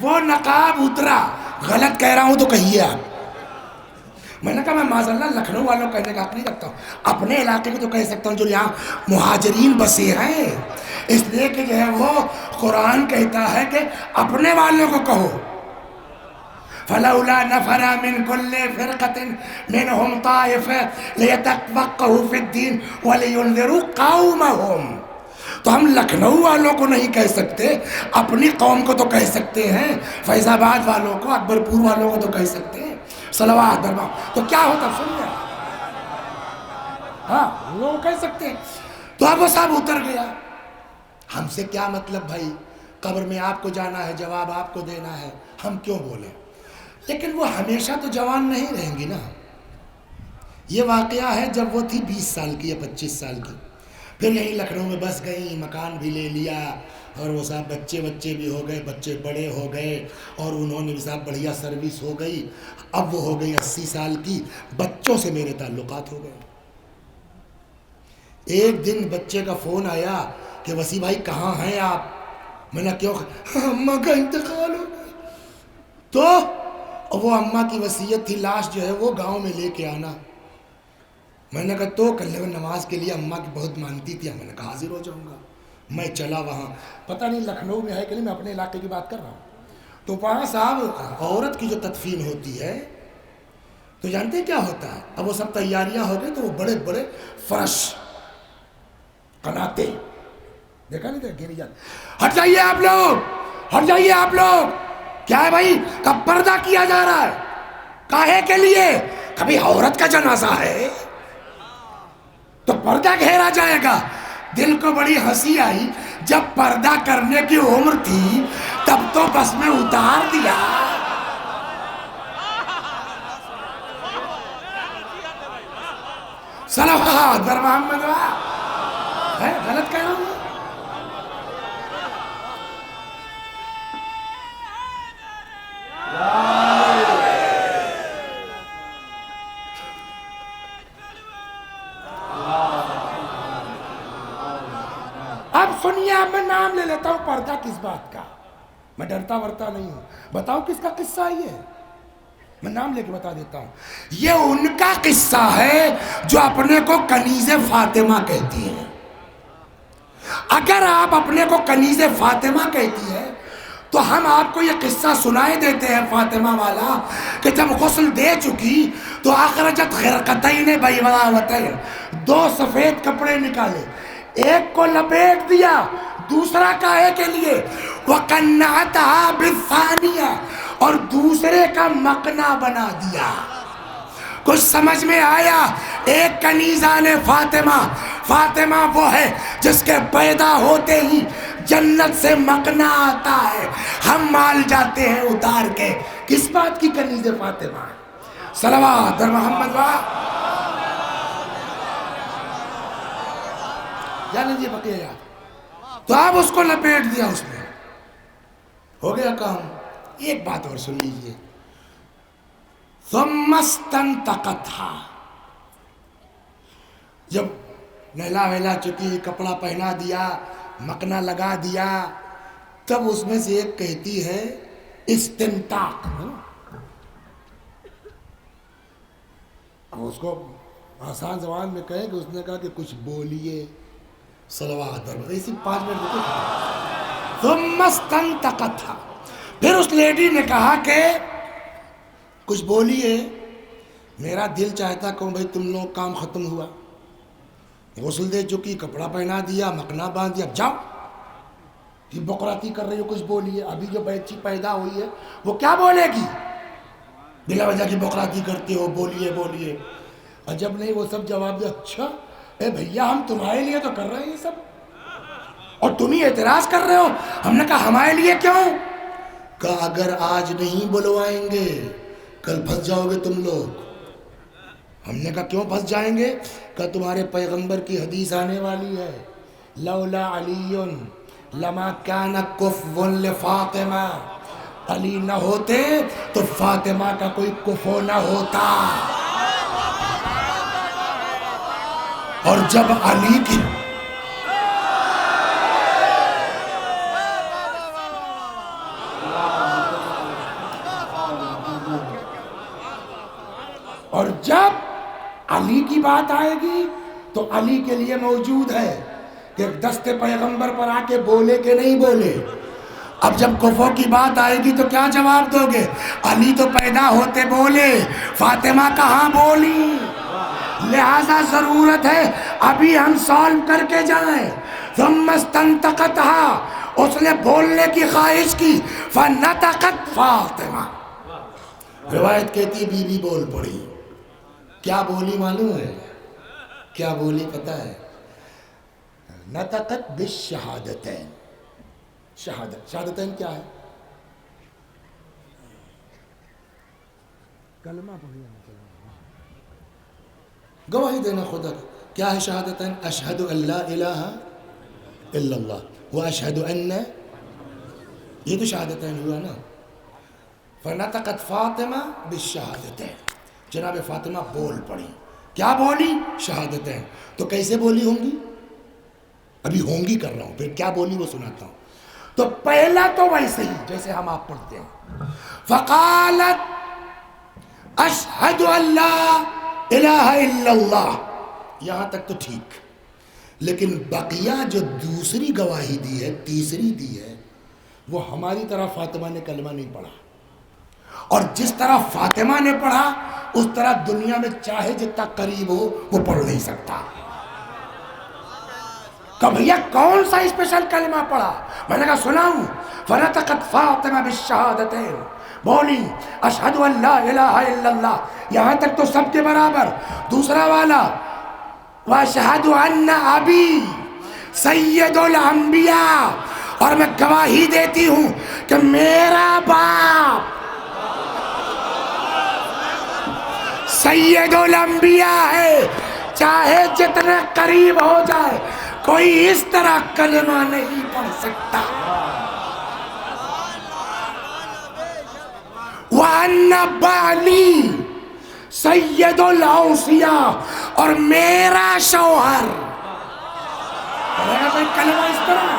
وہ نقاب اترا. غلط کہہ رہا ہوں تو کہیے آپ. میں نے کہا میں معذاللہ لکھنؤ والوں کہنے کا حق نہیں رکھتا ہوں، اپنے علاقے کی تو کہہ سکتا ہوں جو یہاں مہاجرین بسے ہیں، اس لیے کہ جو ہے وہ قرآن کہتا ہے کہ اپنے والوں کو کہو. فَلَوْلَا نَفَرَ مِن كُلِّ فِرْقَةٍ مِنْهُمْ طَائِفَةٌ لِيَتَفَقَّهُوا فِي الدِّينِ وَلِيُنذِرُوا قَوْمَهُمْ. تو ہم لکھنؤ والوں کو نہیں کہہ سکتے، اپنی قوم کو تو کہہ سکتے ہیں، فیض آباد والوں کو، اکبر پور والوں کو تو کہہ سکتے ہیں. صلوات دربار. تو کیا ہوتا سنیے، ہاں وہ کہہ سکتے ہیں. تو اب وہ صاحب اتر گیا. ہم سے کیا مطلب بھائی، قبر میں آپ کو جانا ہے، جواب آپ کو دینا ہے، ہم کیوں بولیں. لیکن وہ ہمیشہ تو جوان نہیں رہیں گی نا. یہ واقعہ ہے جب وہ تھی 20 سال کی یا 25 سال کی، پھر یہیں لکھنؤ میں بس گئی، مکان بھی لے لیا، اور وہ صاحب بچے بھی ہو گئے، بچے بڑے ہو گئے، اور انہوں نے بھی صاحب بڑھیا سروس ہو گئی. اب وہ ہو گئی 80 سال کی. بچوں سے میرے تعلقات ہو گئے. ایک دن بچے کا فون آیا کہ وسیع بھائی کہاں ہیں آپ. میں نے کیوں؟ اماں کا انتقال ہو گیا. تو وہ اماں کی وصیت تھی لاش جو ہے وہ گاؤں میں لے کے آنا. میں نے کہا تو کل نماز کے لیے اماں کی بہت مانتی تھی. میں نے کہا حاضر ہو جاؤں گا. میں چلا وہاں، پتہ نہیں لکھنؤ میں ہے کہ نہیں، میں اپنے علاقے کی بات کر رہا ہوں. تو وہاں صاحب عورت کی جو تدفین ہوتی ہے تو جانتے کیا ہوتا ہے. اب وہ سب تیاریاں ہو گئی تو وہ بڑے بڑے فرش قناتے، دیکھا نہیں دیکھ گری جاتے. ہٹ جائیے آپ لوگ، ہٹ جائیے آپ لوگ. کیا ہے بھائی، کب پردہ کیا جا رہا ہے، کاہے کے لیے؟ کبھی عورت کا جنازہ ہے تو پردہ گھیرا جائے گا. دل کو بڑی ہنسی آئی، جب پردہ کرنے کی عمر تھی تب تو بس میں اتار دیا. صلوات بر محمد ہے. غلط کہہ رہا ہوں. اب سنیے، اب میں نام لے لیتا ہوں. پردہ کس بات کا، میں ڈرتا ورتا نہیں ہوں. بتاؤ کس کا قصہ ہے یہ، میں نام لے کے بتا دیتا ہوں. یہ ان کا قصہ ہے جو اپنے کو کنیز فاطمہ کہتی ہے. اگر آپ اپنے کو کنیز فاطمہ کہتی ہے تو ہم آپ کو یہ قصہ سنائے دیتے ہیں فاطمہ والا کہ جب غسل دے چکی تو اخرجت خرقتین بیضاوتین، 2 سفید کپڑے نکالے، ایک کو لپیٹ دیا دوسرا کاہے کے لیے، وَقَنَّعَتَهَا بِالثَّانِيَةِ، اور دوسرے کا مقنا بنا دیا۔ کچھ سمجھ میں آیا؟ ایک کنیزان فاطمہ، فاطمہ وہ ہے جس کے پیدا ہوتے ہی جنت سے مقنا آتا ہے، ہم مال جاتے ہیں اتار کے۔ کس بات کی کنیز فاطمہ ہے؟ صلوات اور محمد جانے دیے بقیہ یاد۔ تو آپ اس کو لپیٹ دیا، اس میں ہو گیا کام۔ ایک بات اور سن لیجئے، ثم استنطقتها، جب نہلا وہلا چکی، کپڑا پہنا دیا، مقنا لگا دیا، تب اس میں سے ایک کہتی ہے استنطاق، اب اس کو آسان زبان میں کہیں کہ اس نے کہا کہ کچھ بولیے، صلوات اور اسی 5 منٹ رکو۔ ثم استنطقتها، پھر اس لیڈی نے کہا کہ کچھ بولیے، میرا دل چاہتا کہ بھائی تم لوگ کام ختم ہوا، غسل دے چکی، کپڑا پہنا دیا، مقنا باندھ دیا، جاؤ، یہ بقراتی کر رہی ہو، کچھ بولیے۔ ابھی جو بچی پیدا ہوئی ہے وہ کیا بولے گی؟ بلا وجہ کی بقراتی کرتے ہو، بولیے بولیے۔ عجب نہیں، وہ سب جواب دے، اچھا اے بھیا ہم تمہارے لیے تو کر رہے ہیں یہ سب، اور تم ہی اعتراض کر رہے ہو۔ ہم نے کہا ہمارے لیے کیوں؟ کہا اگر آج نہیں بلوائیں گے کل پھنس جاؤ گے تم لوگ۔ ہم نے کہا کیوں پھنس جائیں گے؟ کہ تمہارے پیغمبر کی حدیث آنے والی ہے، لولا علی لما کان کفو لفاطمہ، علی نہ ہوتے تو فاطمہ کا کوئی کفو نہ ہوتا۔ اور جب علی کی اور جب علی کی بات آئے گی تو علی کے لیے موجود ہے کہ دست پیغمبر پر آ کے بولے کہ نہیں بولے۔ اب جب کفو کی بات آئے گی تو کیا جواب دو گے؟ علی تو پیدا ہوتے بولے، فاطمہ کہاں بولی؟ لہذا ضرورت ہے ابھی ہم سالو کر کے جائیں۔ ثم استنطقتها، اس نے بولنے کی خواہش کی، فنطقت فاطمہ، روایت کہتی ہے بی بی بول پڑی۔ کیا بولی معلوم ہے؟ کیا بولی پتہ ہے؟ نطقت بالشہادتین۔ شہادتین کیا ہے؟ کلمہ پڑھیا، گواہی دینا خدا کی۔ کیا ہے شہادتین؟ اشہد ان لا الہ الا اللہ و اشہد ان، یہ تو شہادتین ہوا نا۔ فنطقت فاطمہ بالشہادتین، جناب فاطمہ بول پڑی۔ کیا بولی؟ شہادتین۔ تو کیسے بولی ہوں گی؟ ابھی ہوں گی کر رہا ہوں، پھر کیا بولی وہ سناتا ہوں۔ تو پہلا تو ویسے ہی جیسے ہم آپ پڑھتے ہیں، فقالت اشہد ان لا الہ الا اللہ، یہاں تک تو ٹھیک، لیکن بقیہ جو دوسری گواہی دی ہے، تیسری دی ہے، وہ ہماری طرح فاطمہ نے کلمہ نہیں پڑھا، اور جس طرح فاطمہ نے پڑھا اس طرح دنیا میں چاہے جتنا قریب ہو وہ پڑھ نہیں سکتا۔ کہ بھیا کون سا اسپیشل کلمہ پڑھا؟ میں نے کہا سناؤں؟ فنطقت فاطمہ بالشہادتین، بولی اشہد ان لا الہ الا اللہ، یہاں تک تو سب کے برابر۔ دوسرا والا واشہد ان ابی سید الانبیاء، اور میں گواہی دیتی ہوں کہ میرا باپ سید الانبیاء ہے، چاہے جتنے قریب ہو جائے کوئی اس طرح کلمہ نہیں پڑھ سکتا۔ وَأَنَّ بَعْلِي سید الاوصیاء، اور میرا شوہر، پڑھے گا کوئی کلمہ اس طرح؟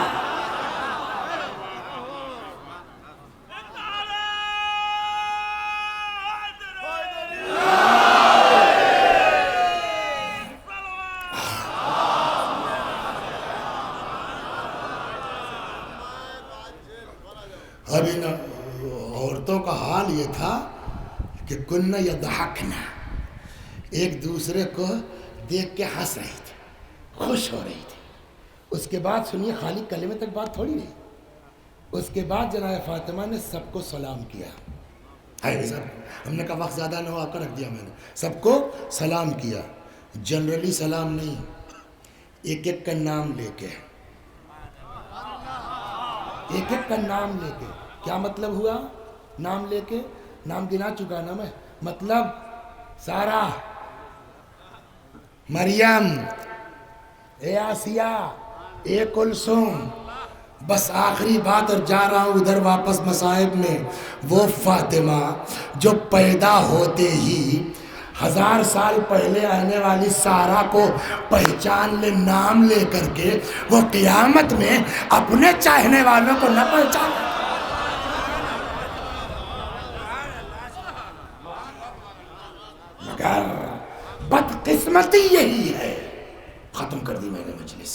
اب ان عورتوں کا حال یہ تھا کہ کننا یضحکنا، ایک دوسرے کو دیکھ کے ہنس رہی تھی، خوش ہو رہی تھی۔ اس کے بعد سنیے، خالی کلمے تک بات تھوڑی نہیں، اس کے بعد جناب فاطمہ نے سب کو سلام کیا۔ ہم نے کہا وقت زیادہ نہ ہو، آپ کا رکھ دیا میں نے، سب کو سلام کیا، جنرلی سلام نہیں، ایک ایک کا نام لے کے، ایک ایک کا نام لے کے۔ کیا مطلب ہوا نام لے کے؟ نام گنا چکا نا میں، مطلب سارا، مریم، اے آسیہ، اے کلثوم، بس آخری بات، اور جا رہا ہوں ادھر واپس مصائب میں، وہ فاطمہ جو پیدا ہوتے ہی 1000 سال پہلے آنے والی سارا کو پہچان لے نام لے کر کے، وہ قیامت میں اپنے چاہنے والوں کو نہ پہچان۔ مگر بدقسمتی یہی ہے، ختم کر دی میں نے مجلس،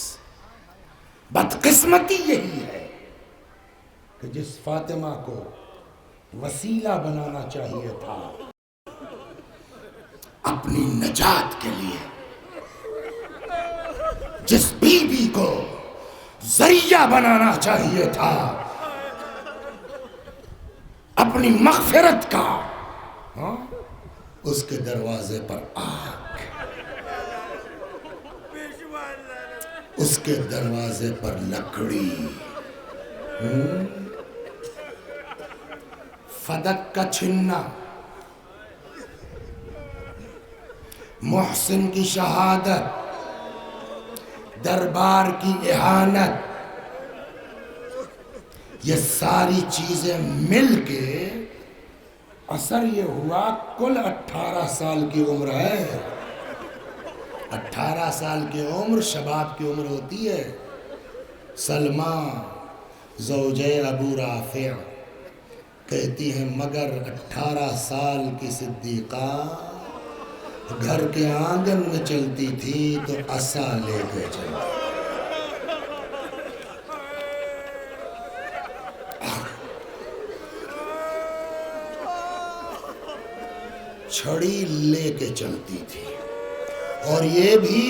بدقسمتی یہی ہے کہ جس فاطمہ کو وسیلہ بنانا چاہیے تھا اپنی نجات کے لیے، جس بیوی کو ذریعہ بنانا چاہیے تھا اپنی مغفرت کا، اس کے دروازے پر آگ، اس کے دروازے پر لکڑی، فدق کا چھننا، محسن کی شہادت، دربار کی اہانت، یہ ساری چیزیں مل کے اثر یہ ہوا، کل 18 سال کی عمر ہے، 18 سال کی عمر شباب کی عمر ہوتی ہے۔ سلمہ زوجہ ابو رافع کہتی ہیں مگر 18 سال کی صدیقہ گھر کے آنگن میں چلتی تھی تو عصا لے کے چلتی، چھڑی لے کے چلتی تھی، اور یہ بھی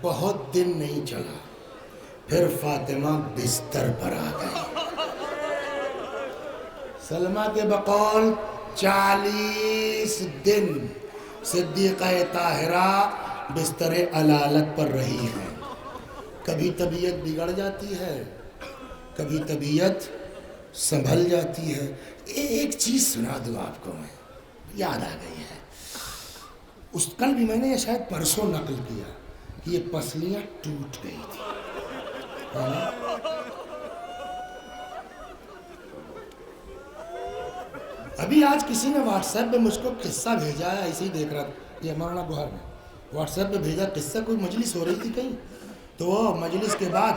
بہت دن نہیں چلا، پھر فاطمہ بستر پر آ گئی۔ سلمہ کے بقول 40 دن صدیقہ طاہرہ بستر علالت پر رہی ہے۔ کبھی طبیعت بگڑ جاتی ہے، کبھی طبیعت سنبھل جاتی ہے۔ ایک چیز سنا دوں آپ کو، میں یاد آ گئی ہے، اس کل بھی میں نے یہ شاید پرسوں نقل کیا کہ یہ پسلیاں ٹوٹ گئی تھی۔ ابھی آج کسی نے واٹس ایپ پہ مجھ کو قصہ بھیجا ہے، ایسے ہی دیکھ رہا تھا، یہ مولانا گوہر نے واٹس ایپ پہ بھیجا قصہ، کوئی مجلس ہو رہی تھی کہیں، تو وہ مجلس کے بعد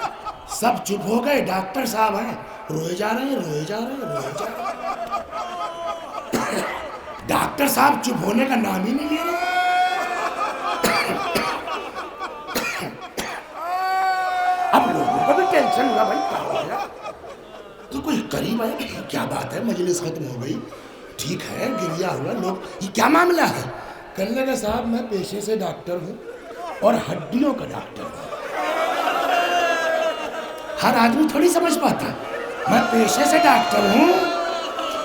سب چپ ہو گئے، ڈاکٹر صاحب ہیں روئے جا رہے ہیں، روئے جا رہے ہیں، روئے جا رہے ہیں، ڈاکٹر صاحب چپ ہونے کا نام ہی نہیں لے رہے۔ اب لوگوں کو بھی ٹینشن ہوا، بھائی کیا ہو گیا، تو کوئی قریب آئے کہ کیا بات ہے، مجلس ختم ہو گئی، ٹھیک ہے گریا ہوا، لوگ یہ کیا معاملہ ہے؟ کہنے لگا صاحب میں پیشے سے ڈاکٹر ہوں اور ہڈیوں کا ڈاکٹر ہوں۔ ہر آدمی تھوڑی سمجھ پاتا، میں پیشے سے ڈاکٹر ہوں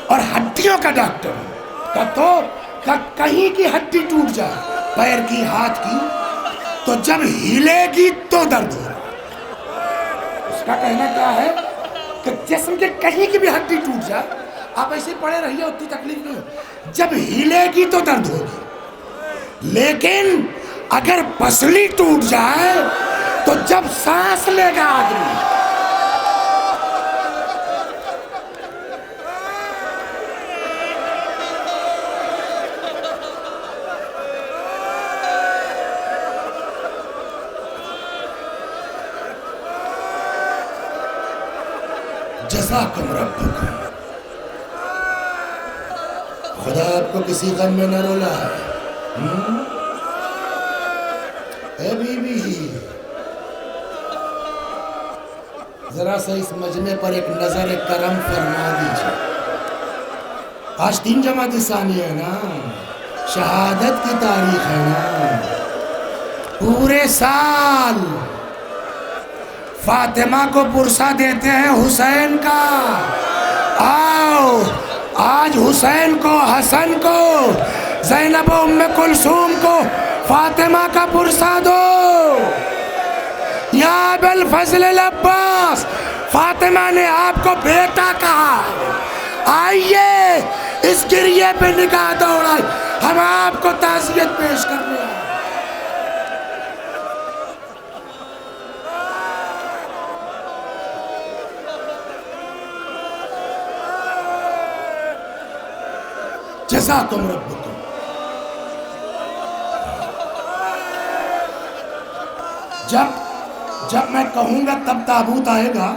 اور ہڈیوں کا ڈاکٹر ہوں، کہ کہیں کی ہڈی ٹوٹ جائے، پیر کی، ہاتھ کی، تو جب ہلے گی تو درد ہوگا۔ اس کا کہنا کیا ہے کہ جسم کے کہیں کی بھی ہڈی ٹوٹ جائے، آپ ایسے پڑے رہیے، اتنی تکلیف نہیں ہو، جب ہلے گی تو درد ہوگی، لیکن اگر پسلی ٹوٹ جائے تو جب سانس لے گا آدمی، جزاکم ربکم، خدا آپ کو کسی غم میں نہ رولا ہے۔ اے بی بی ذرا سا اس مجمع پر ایک نظر کرم فرما دیجیے. آج 3 جماعت ثانی ہے نا, شہادت کی تاریخ ہے نا. پورے سال فاطمہ کو پرسہ دیتے ہیں حسین کا. آؤ آج حسین کو, حسن کو, زینب و ام کلثوم کو فاطمہ کا پرسہ دو. یا ابوالفضل العباس, فاطمہ نے آپ کو بیٹا کہا. آئیے اس گریے پہ نگاہ دوڑائیں, ہم آپ کو تعزیت پیش کرنے ہیں. جزاکم ربکم. جب میں کہوں گا تب تابوت آئے گا.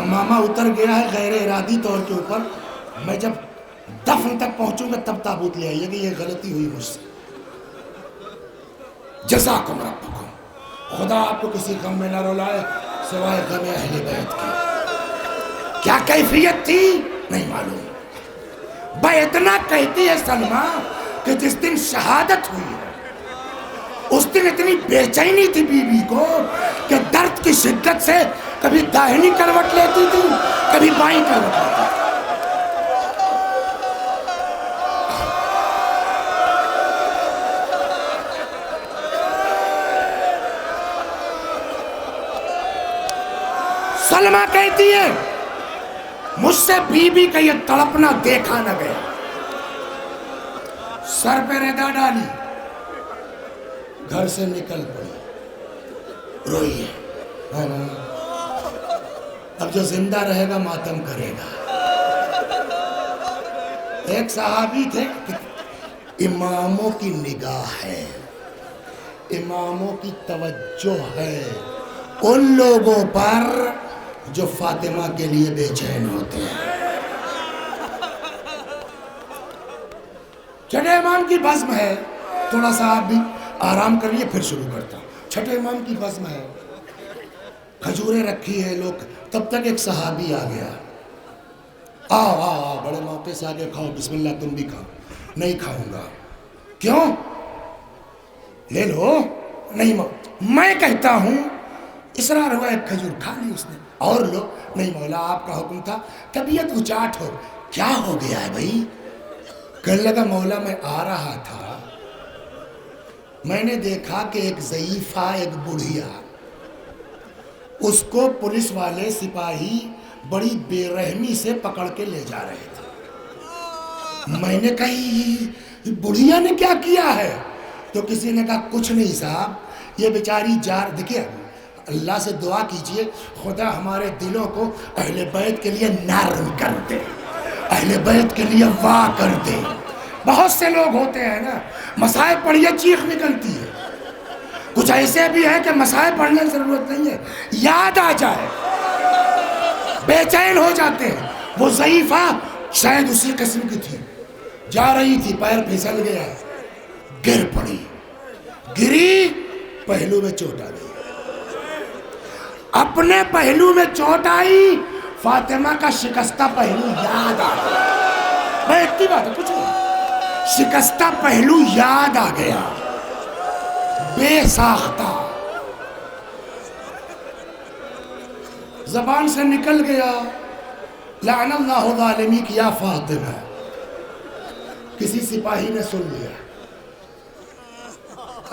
ماما اتر گیا ہے غیر ارادی طور کے اوپر. میں جب دفن تک پہنچوں گا تب تابوت لے آئیے گا. یہ غلطی ہوئی مجھ سے. جزاکم ربکم. خدا آپ کو کسی غم میں نہ رولائے سوائے غم اہل بیت کی. کیا کیفیت تھی نہیں معلوم. اتنا کہتی ہے سلمہ کہ جس دن شہادت ہوئی ہے اس دن اتنی بے چینی تھی بی بی کو کہ درد کی شدت سے کبھی داہنی کروٹ لیتی تھی کبھی بائیں کروٹ لیتی تھی. سلمہ کہتی ہے مجھ سے بی بی کا یہ تڑپنا دیکھا نہ گیا. سر پہ ردا ڈالی, گھر سے نکل پڑی, روئی ہے نا. اب جو زندہ رہے گا ماتم کرے گا. ایک صحابی تھے, اماموں کی نگاہ ہے, اماموں کی توجہ ہے ان لوگوں پر جو فاطمہ کے لیے بے چین ہوتے ہیں. چھٹے امام کی بزم ہے, تھوڑا سا آپ بھی آرام کریے پھر شروع کرتا ہوں. چھٹے امام کی بزم ہے, کھجوریں رکھی ہے لوگ. تب تک ایک صحابی آ گیا. آؤ آؤ آؤ, بڑے موقع سے آگے کھاؤ, بسم اللہ, تم بھی کھاؤ. نہیں کھاؤں گا. کیوں؟ لے لو. نہیں میں کہتا ہوں. اصرار ہوا, ایک کھجور کھا لی اس نے. اور لو. نہیں مولا آپ کا حکم تھا, طبیعت اچاٹ ہو. کیا ہو گیا ہے بھائی؟ کہنے لگا مولا میں آ رہا تھا, میں نے دیکھا کہ ایک ضعیفہ, ایک بڑھیا, اس کو پولیس والے سپاہی بڑی بے رحمی سے پکڑ کے لے جا رہے تھے. میں نے کہا بڑھیا نے کیا کیا ہے؟ تو کسی نے کہا کچھ نہیں صاحب, یہ بیچاری جار. دیکھیے اللہ سے دعا کیجئے خدا ہمارے دلوں کو اہل بیت کے لیے نرم کر دے, اہل بیت کے لیے واہ کر دے. بہت سے لوگ ہوتے ہیں نا, مسائل پڑھیے چیخ نکلتی ہے. کچھ ایسے بھی ہیں کہ مسائل پڑھنے کی ضرورت نہیں ہے, یاد آ جائے بے چین ہو جاتے ہیں. وہ ضعیفہ شاید اسی قسم کی تھی, جا رہی تھی, پیر پھسل گیا, گر پڑی, گری, پہلو میں چوٹ آ گئی. اپنے پہلو میں چوٹ آئی, فاطمہ کا شکستہ پہلو یاد آ گیا. میں اتنی بات ہے, کچھ نہیں, شکستہ پہلو یاد آ گیا, بے ساختہ. زبان سے نکل گیا لعن اللہ الظالمین یا فاطمہ. کسی سپاہی نے سن لیا,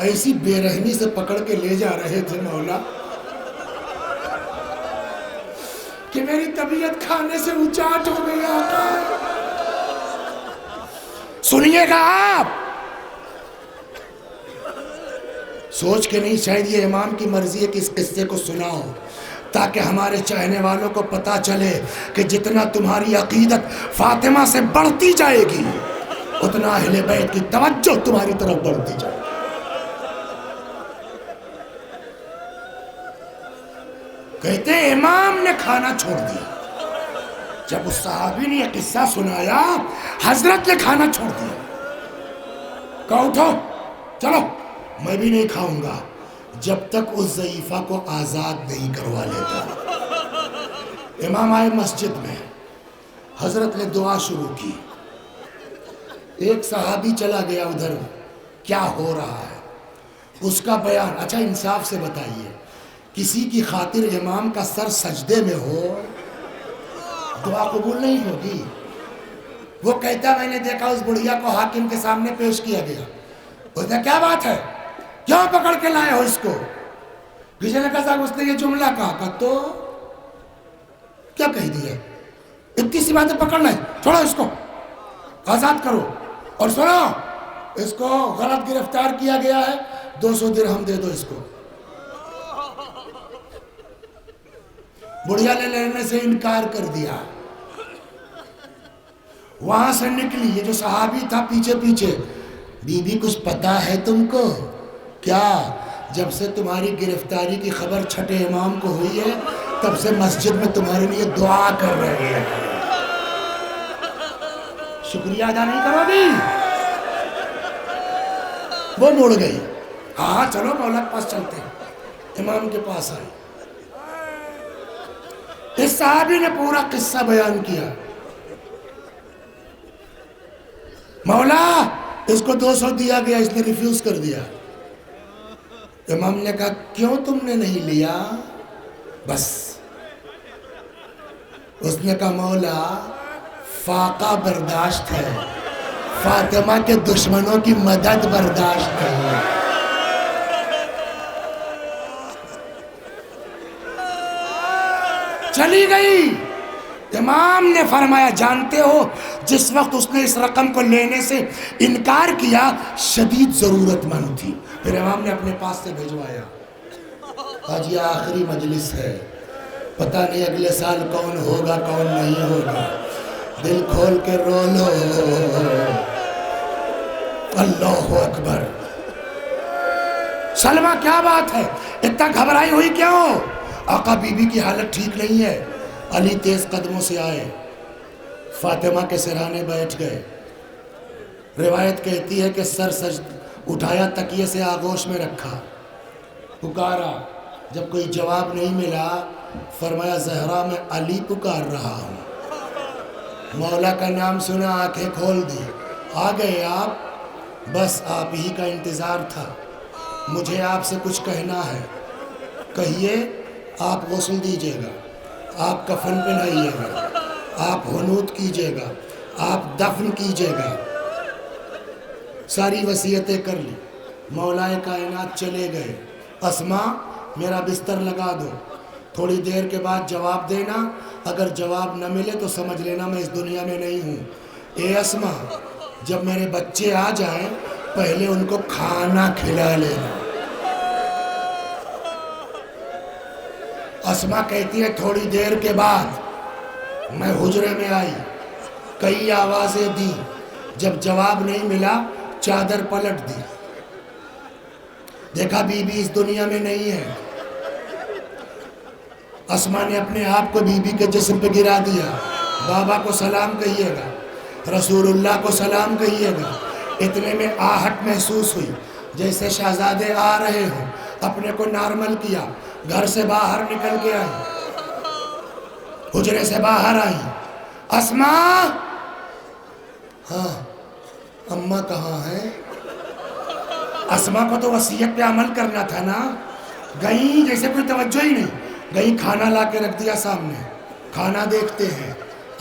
ایسی بے رحمی سے پکڑ کے لے جا رہے تھے مولا کہ میری طبیعت کھانے سے اچاٹ ہو گئی. آقا سنیے گا آپ, سوچ کے نہیں, شاید یہ امام کی مرضی ہے کہ اس قصے کو سناؤ تاکہ ہمارے چاہنے والوں کو پتا چلے کہ جتنا تمہاری عقیدت فاطمہ سے بڑھتی جائے گی اتنا اہل بیت کی توجہ تمہاری طرف بڑھتی جائے گی. کہتے ہیں امام نے کھانا چھوڑ دیا. جب اس صحابی نے یہ قصہ سنایا, حضرت نے کھانا چھوڑ دیا. کہا اٹھو چلو, میں بھی نہیں کھاؤں گا جب تک اس ضعیفہ کو آزاد نہیں کروا لیتا. امام آئے مسجد میں، حضرت نے دعا شروع کی، ایک صحابی چلا گیا ادھر، کیا ہو رہا ہے اس کا بیان۔ اچھا انصاف سے بتائیے، کسی کی خاطر امام کا سر سجدے میں ہو دعا قبول نہیں ہوگی؟ وہ کہتا میں نے دیکھا اس بڑھیا کو حاکم کے سامنے پیش کیا گیا، اس نے کیا بات ہے، کیوں پکڑ کے لائے ہو اس کو؟ کسی نے کہا صاحب اس نے یہ جملہ کہا تو کیا کہہ دیا، اتنی سی باتیں پکڑنا ہے، چھوڑو اس کو، آزاد کرو، اور سنو اس کو غلط گرفتار کیا گیا ہے، 200 درہم دے دو اس کو۔ بڑھیا نے لینے سے انکار کر دیا، وہاں سے نکلی، یہ جو صحابی تھا پیچھے پیچھے، بی بی کچھ پتا ہے تم کو؟ کیا؟ جب سے تمہاری گرفتاری کی خبر چھٹے امام کو ہوئی ہے تب سے مسجد میں تمہارے لیے دعا کر رہے ہیں، شکریہ ادا نہیں کرو گی؟ وہ مڑ گئی، ہاں چلو مولا کے پاس چلتے ہیں، امام کے پاس آئی، اس صحابی نے پورا قصہ بیان کیا، مولا اس کو 200 دیا گیا، اس نے ریفیوز کر دیا۔ امام نے کہا کیوں تم نے نہیں لیا؟ بس اس نے کہا مولا فاقہ برداشت ہے، فاطمہ کے دشمنوں کی مدد برداشت ہے۔ چلی گئی۔ امام نے فرمایا جانتے ہو جس وقت اس نے اس رقم کو لینے سے انکار کیا شدید ضرورت مند تھی، پھر امام نے اپنے پاس سے بھیجوایا، آج یہ آخری مجلس ہے، پتہ نہیں اگلے سال کون ہوگا کون نہیں ہوگا، دل کھول کے رو لو، اللہ اکبر۔ سلمہ کیا بات ہے، اتنا گھبرائی ہوئی کیوں؟ آقا بی بی کی حالت ٹھیک نہیں ہے۔ علی تیز قدموں سے آئے، فاطمہ کے سرہانے بیٹھ گئے، روایت کہتی ہے کہ سر اٹھایا، تکیے سے آغوش میں رکھا، پکارا، جب کوئی جواب نہیں ملا فرمایا زہرا میں علی پکار رہا ہوں، مولا کا نام سنا آنکھیں کھول دی، آ گئے آپ، بس آپ ہی کا انتظار تھا، مجھے آپ سے کچھ کہنا ہے، کہیے۔ آپ غسل دیجیے گا، آپ کفن پہنائیے گا، آپ حنوط کیجیے گا، آپ دفن کیجیے گا، ساری وصیتیں کر لی، مولا کائنات چلے گئے، اسما میرا بستر لگا دو، تھوڑی دیر کے بعد جواب دینا، اگر جواب نہ ملے تو سمجھ لینا میں اس دنیا میں نہیں ہوں، اے اسما جب میرے بچے آ جائیں پہلے ان کو کھانا کھلا لینا۔ اسما کہتی ہے تھوڑی دیر کے بعد میں حجرے میں آئی، کئی آوازیں دی، جب جواب نہیں ملا چادر پلٹ دی، دیکھا بی بی اس دنیا میں نہیں ہے۔ اسما نے اپنے آپ کو بی بی کے جسم پہ گرا دیا، بابا کو سلام کہیے گا، رسول اللہ کو سلام کہیے گا۔ اتنے میں آہٹ محسوس ہوئی جیسے شہزادے آ رہے ہوں، اپنے کو نارمل کیا، گھر سے باہر نکل کے آئی، حجرے سے باہر آئی، اسما ہاں اماں کہاں ہے؟ اسما کو تو وصیت پہ عمل کرنا تھا نا، گئی جیسے کوئی توجہ ہی نہیں، گئی کھانا لا کے رکھ دیا سامنے، کھانا دیکھتے ہیں،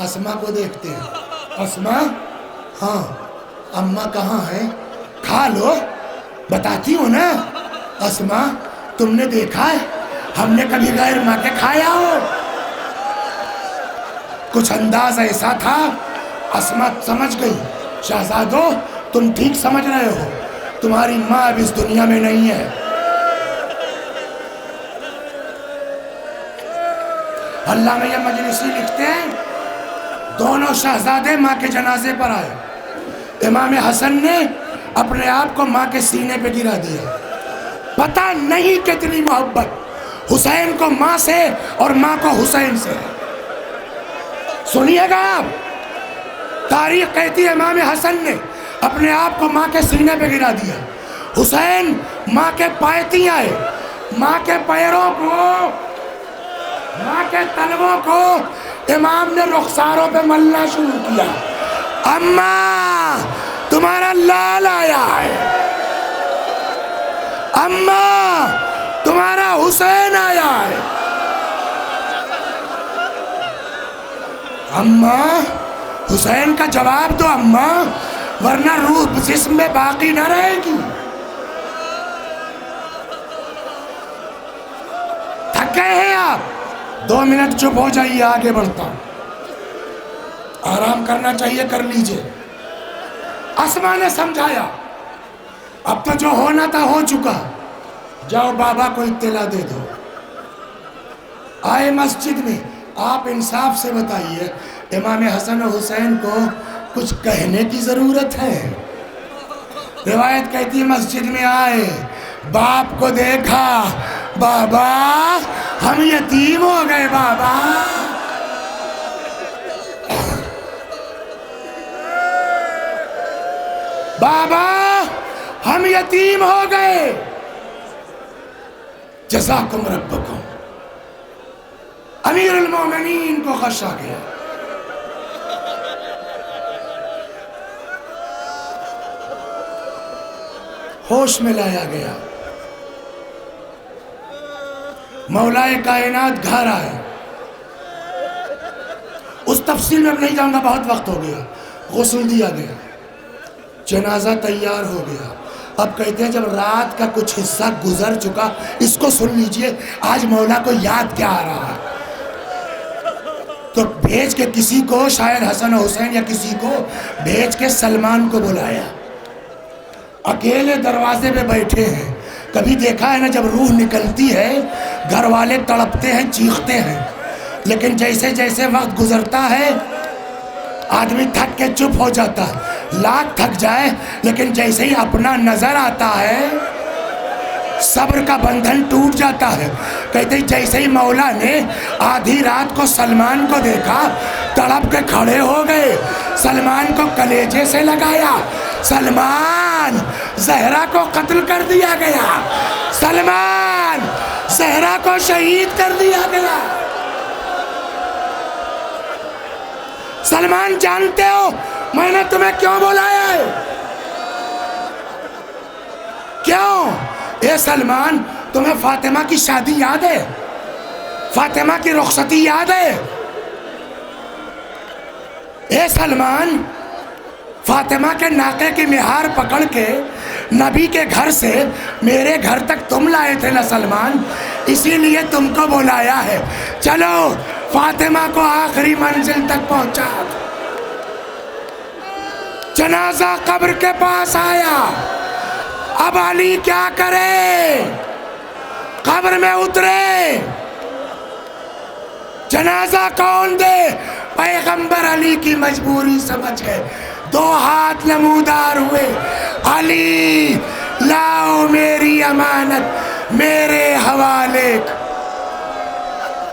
اسما کو دیکھتے ہیں، اسما ہاں اماں کہاں ہے؟ کھا لو، بتاتی ہوں نا، اسما تم نے دیکھا ہے ہم نے کبھی غیر ماں کے کھایا ہو؟ کچھ انداز ایسا تھا، اسما سمجھ گئی، شہزادو تم ٹھیک سمجھ رہے ہو، تمہاری ماں اب اس دنیا میں نہیں ہے۔ اللہ میں یہ مجلسی لکھتے ہیں دونوں شہزادے ماں کے جنازے پر آئے، امام حسن نے اپنے آپ کو ماں کے سینے پہ گرا دیا، پتہ نہیں کتنی محبت حسین کو ماں سے اور ماں کو حسین سے۔ سنیے گا آپ، تاریخ کہتی ہے امام حسن نے اپنے آپ کو ماں کے سینے پہ گرا دیا، حسین ماں کے پائتی آئے، ماں کے پیروں کو ماں کے تلووں کو امام نے رخساروں پہ ملنا شروع کیا. اماں تمہارا لال آیا ہے، اماں تمہارا حسین آیا ہے. اماں حسین کا جواب دو اماں، ورنہ روح جسم میں باقی نہ رہے گی. تھک گئے ہیں آپ؟ 2 منٹ چپ ہو جائیے، آگے بڑھتا ہوں. آرام کرنا چاہیے کر لیجئے. اسما نے سمجھایا اب تو جو ہونا تھا ہو چکا، جاؤ بابا کو اطلاع دے دو. آئے مسجد میں، آپ انصاف سے بتائیے امام حسن و حسین کو کچھ کہنے کی ضرورت ہے؟ روایت کہتی ہے مسجد میں آئے، باپ کو دیکھا، بابا ہم یتیم ہو گئے بابا. بابا ہم یتیم ہو گئے. جزاکم ربکم. امیر المومنین کو غش آ گیا. ہوش میں لایا گیا. مولا کائنات گھر آئے. اس تفصیل میں اب نہیں جاؤں گا، بہت وقت ہو گیا. غسل دیا گیا، جنازہ تیار ہو گیا. اب کہتے ہیں جب رات کا کچھ حصہ گزر چکا، اس کو سن لیجئے آج مولا کو یاد کیا آ رہا ہے. تو بھیج کے کسی کو، شاید حسن و حسین یا کسی کو بھیج کے سلمان کو بلایا. اکیلے دروازے پہ بیٹھے ہیں. کبھی دیکھا ہے نا جب روح نکلتی ہے گھر والے تڑپتے ہیں، چیختے ہیں، لیکن جیسے جیسے وقت گزرتا ہے آدمی تھک کے چپ ہو جاتا ہے. لاکھ تھک جائے لیکن جیسے ہی اپنا نظر آتا ہے صبر کا بندھن ٹوٹ جاتا ہے. کہتے ہیں جیسے ہی مولا نے آدھی رات کو سلمان کو دیکھا تڑپ کے کھڑے ہو گئے، سلمان کو کلیجے سے لگایا. سلمان زہرا کو قتل کر دیا گیا، سلمان زہرا کو شہید کر دیا گیا. سلمان جانتے ہو میں نے تمہیں کیوں بلایا ہے؟ کیوں؟ اے سلمان تمہیں فاطمہ کی شادی یاد ہے؟ فاطمہ کی رخصتی یاد ہے؟ اے سلمان فاطمہ کے ناقے کی مہار پکڑ کے نبی کے گھر سے میرے گھر تک تم لائے تھے نا سلمان، اسی لیے تم کو بلایا ہے. چلو فاطمہ کو آخری منزل تک پہنچا. جنازہ قبر کے پاس آیا. اب علی کیا کرے؟ قبر میں اترے. جنازہ کون دے؟ پیغمبر علی کی مجبوری سمجھ گئے. 2 ہاتھ نمودار ہوئے. علی لاؤ میری امانت میرے حوالے.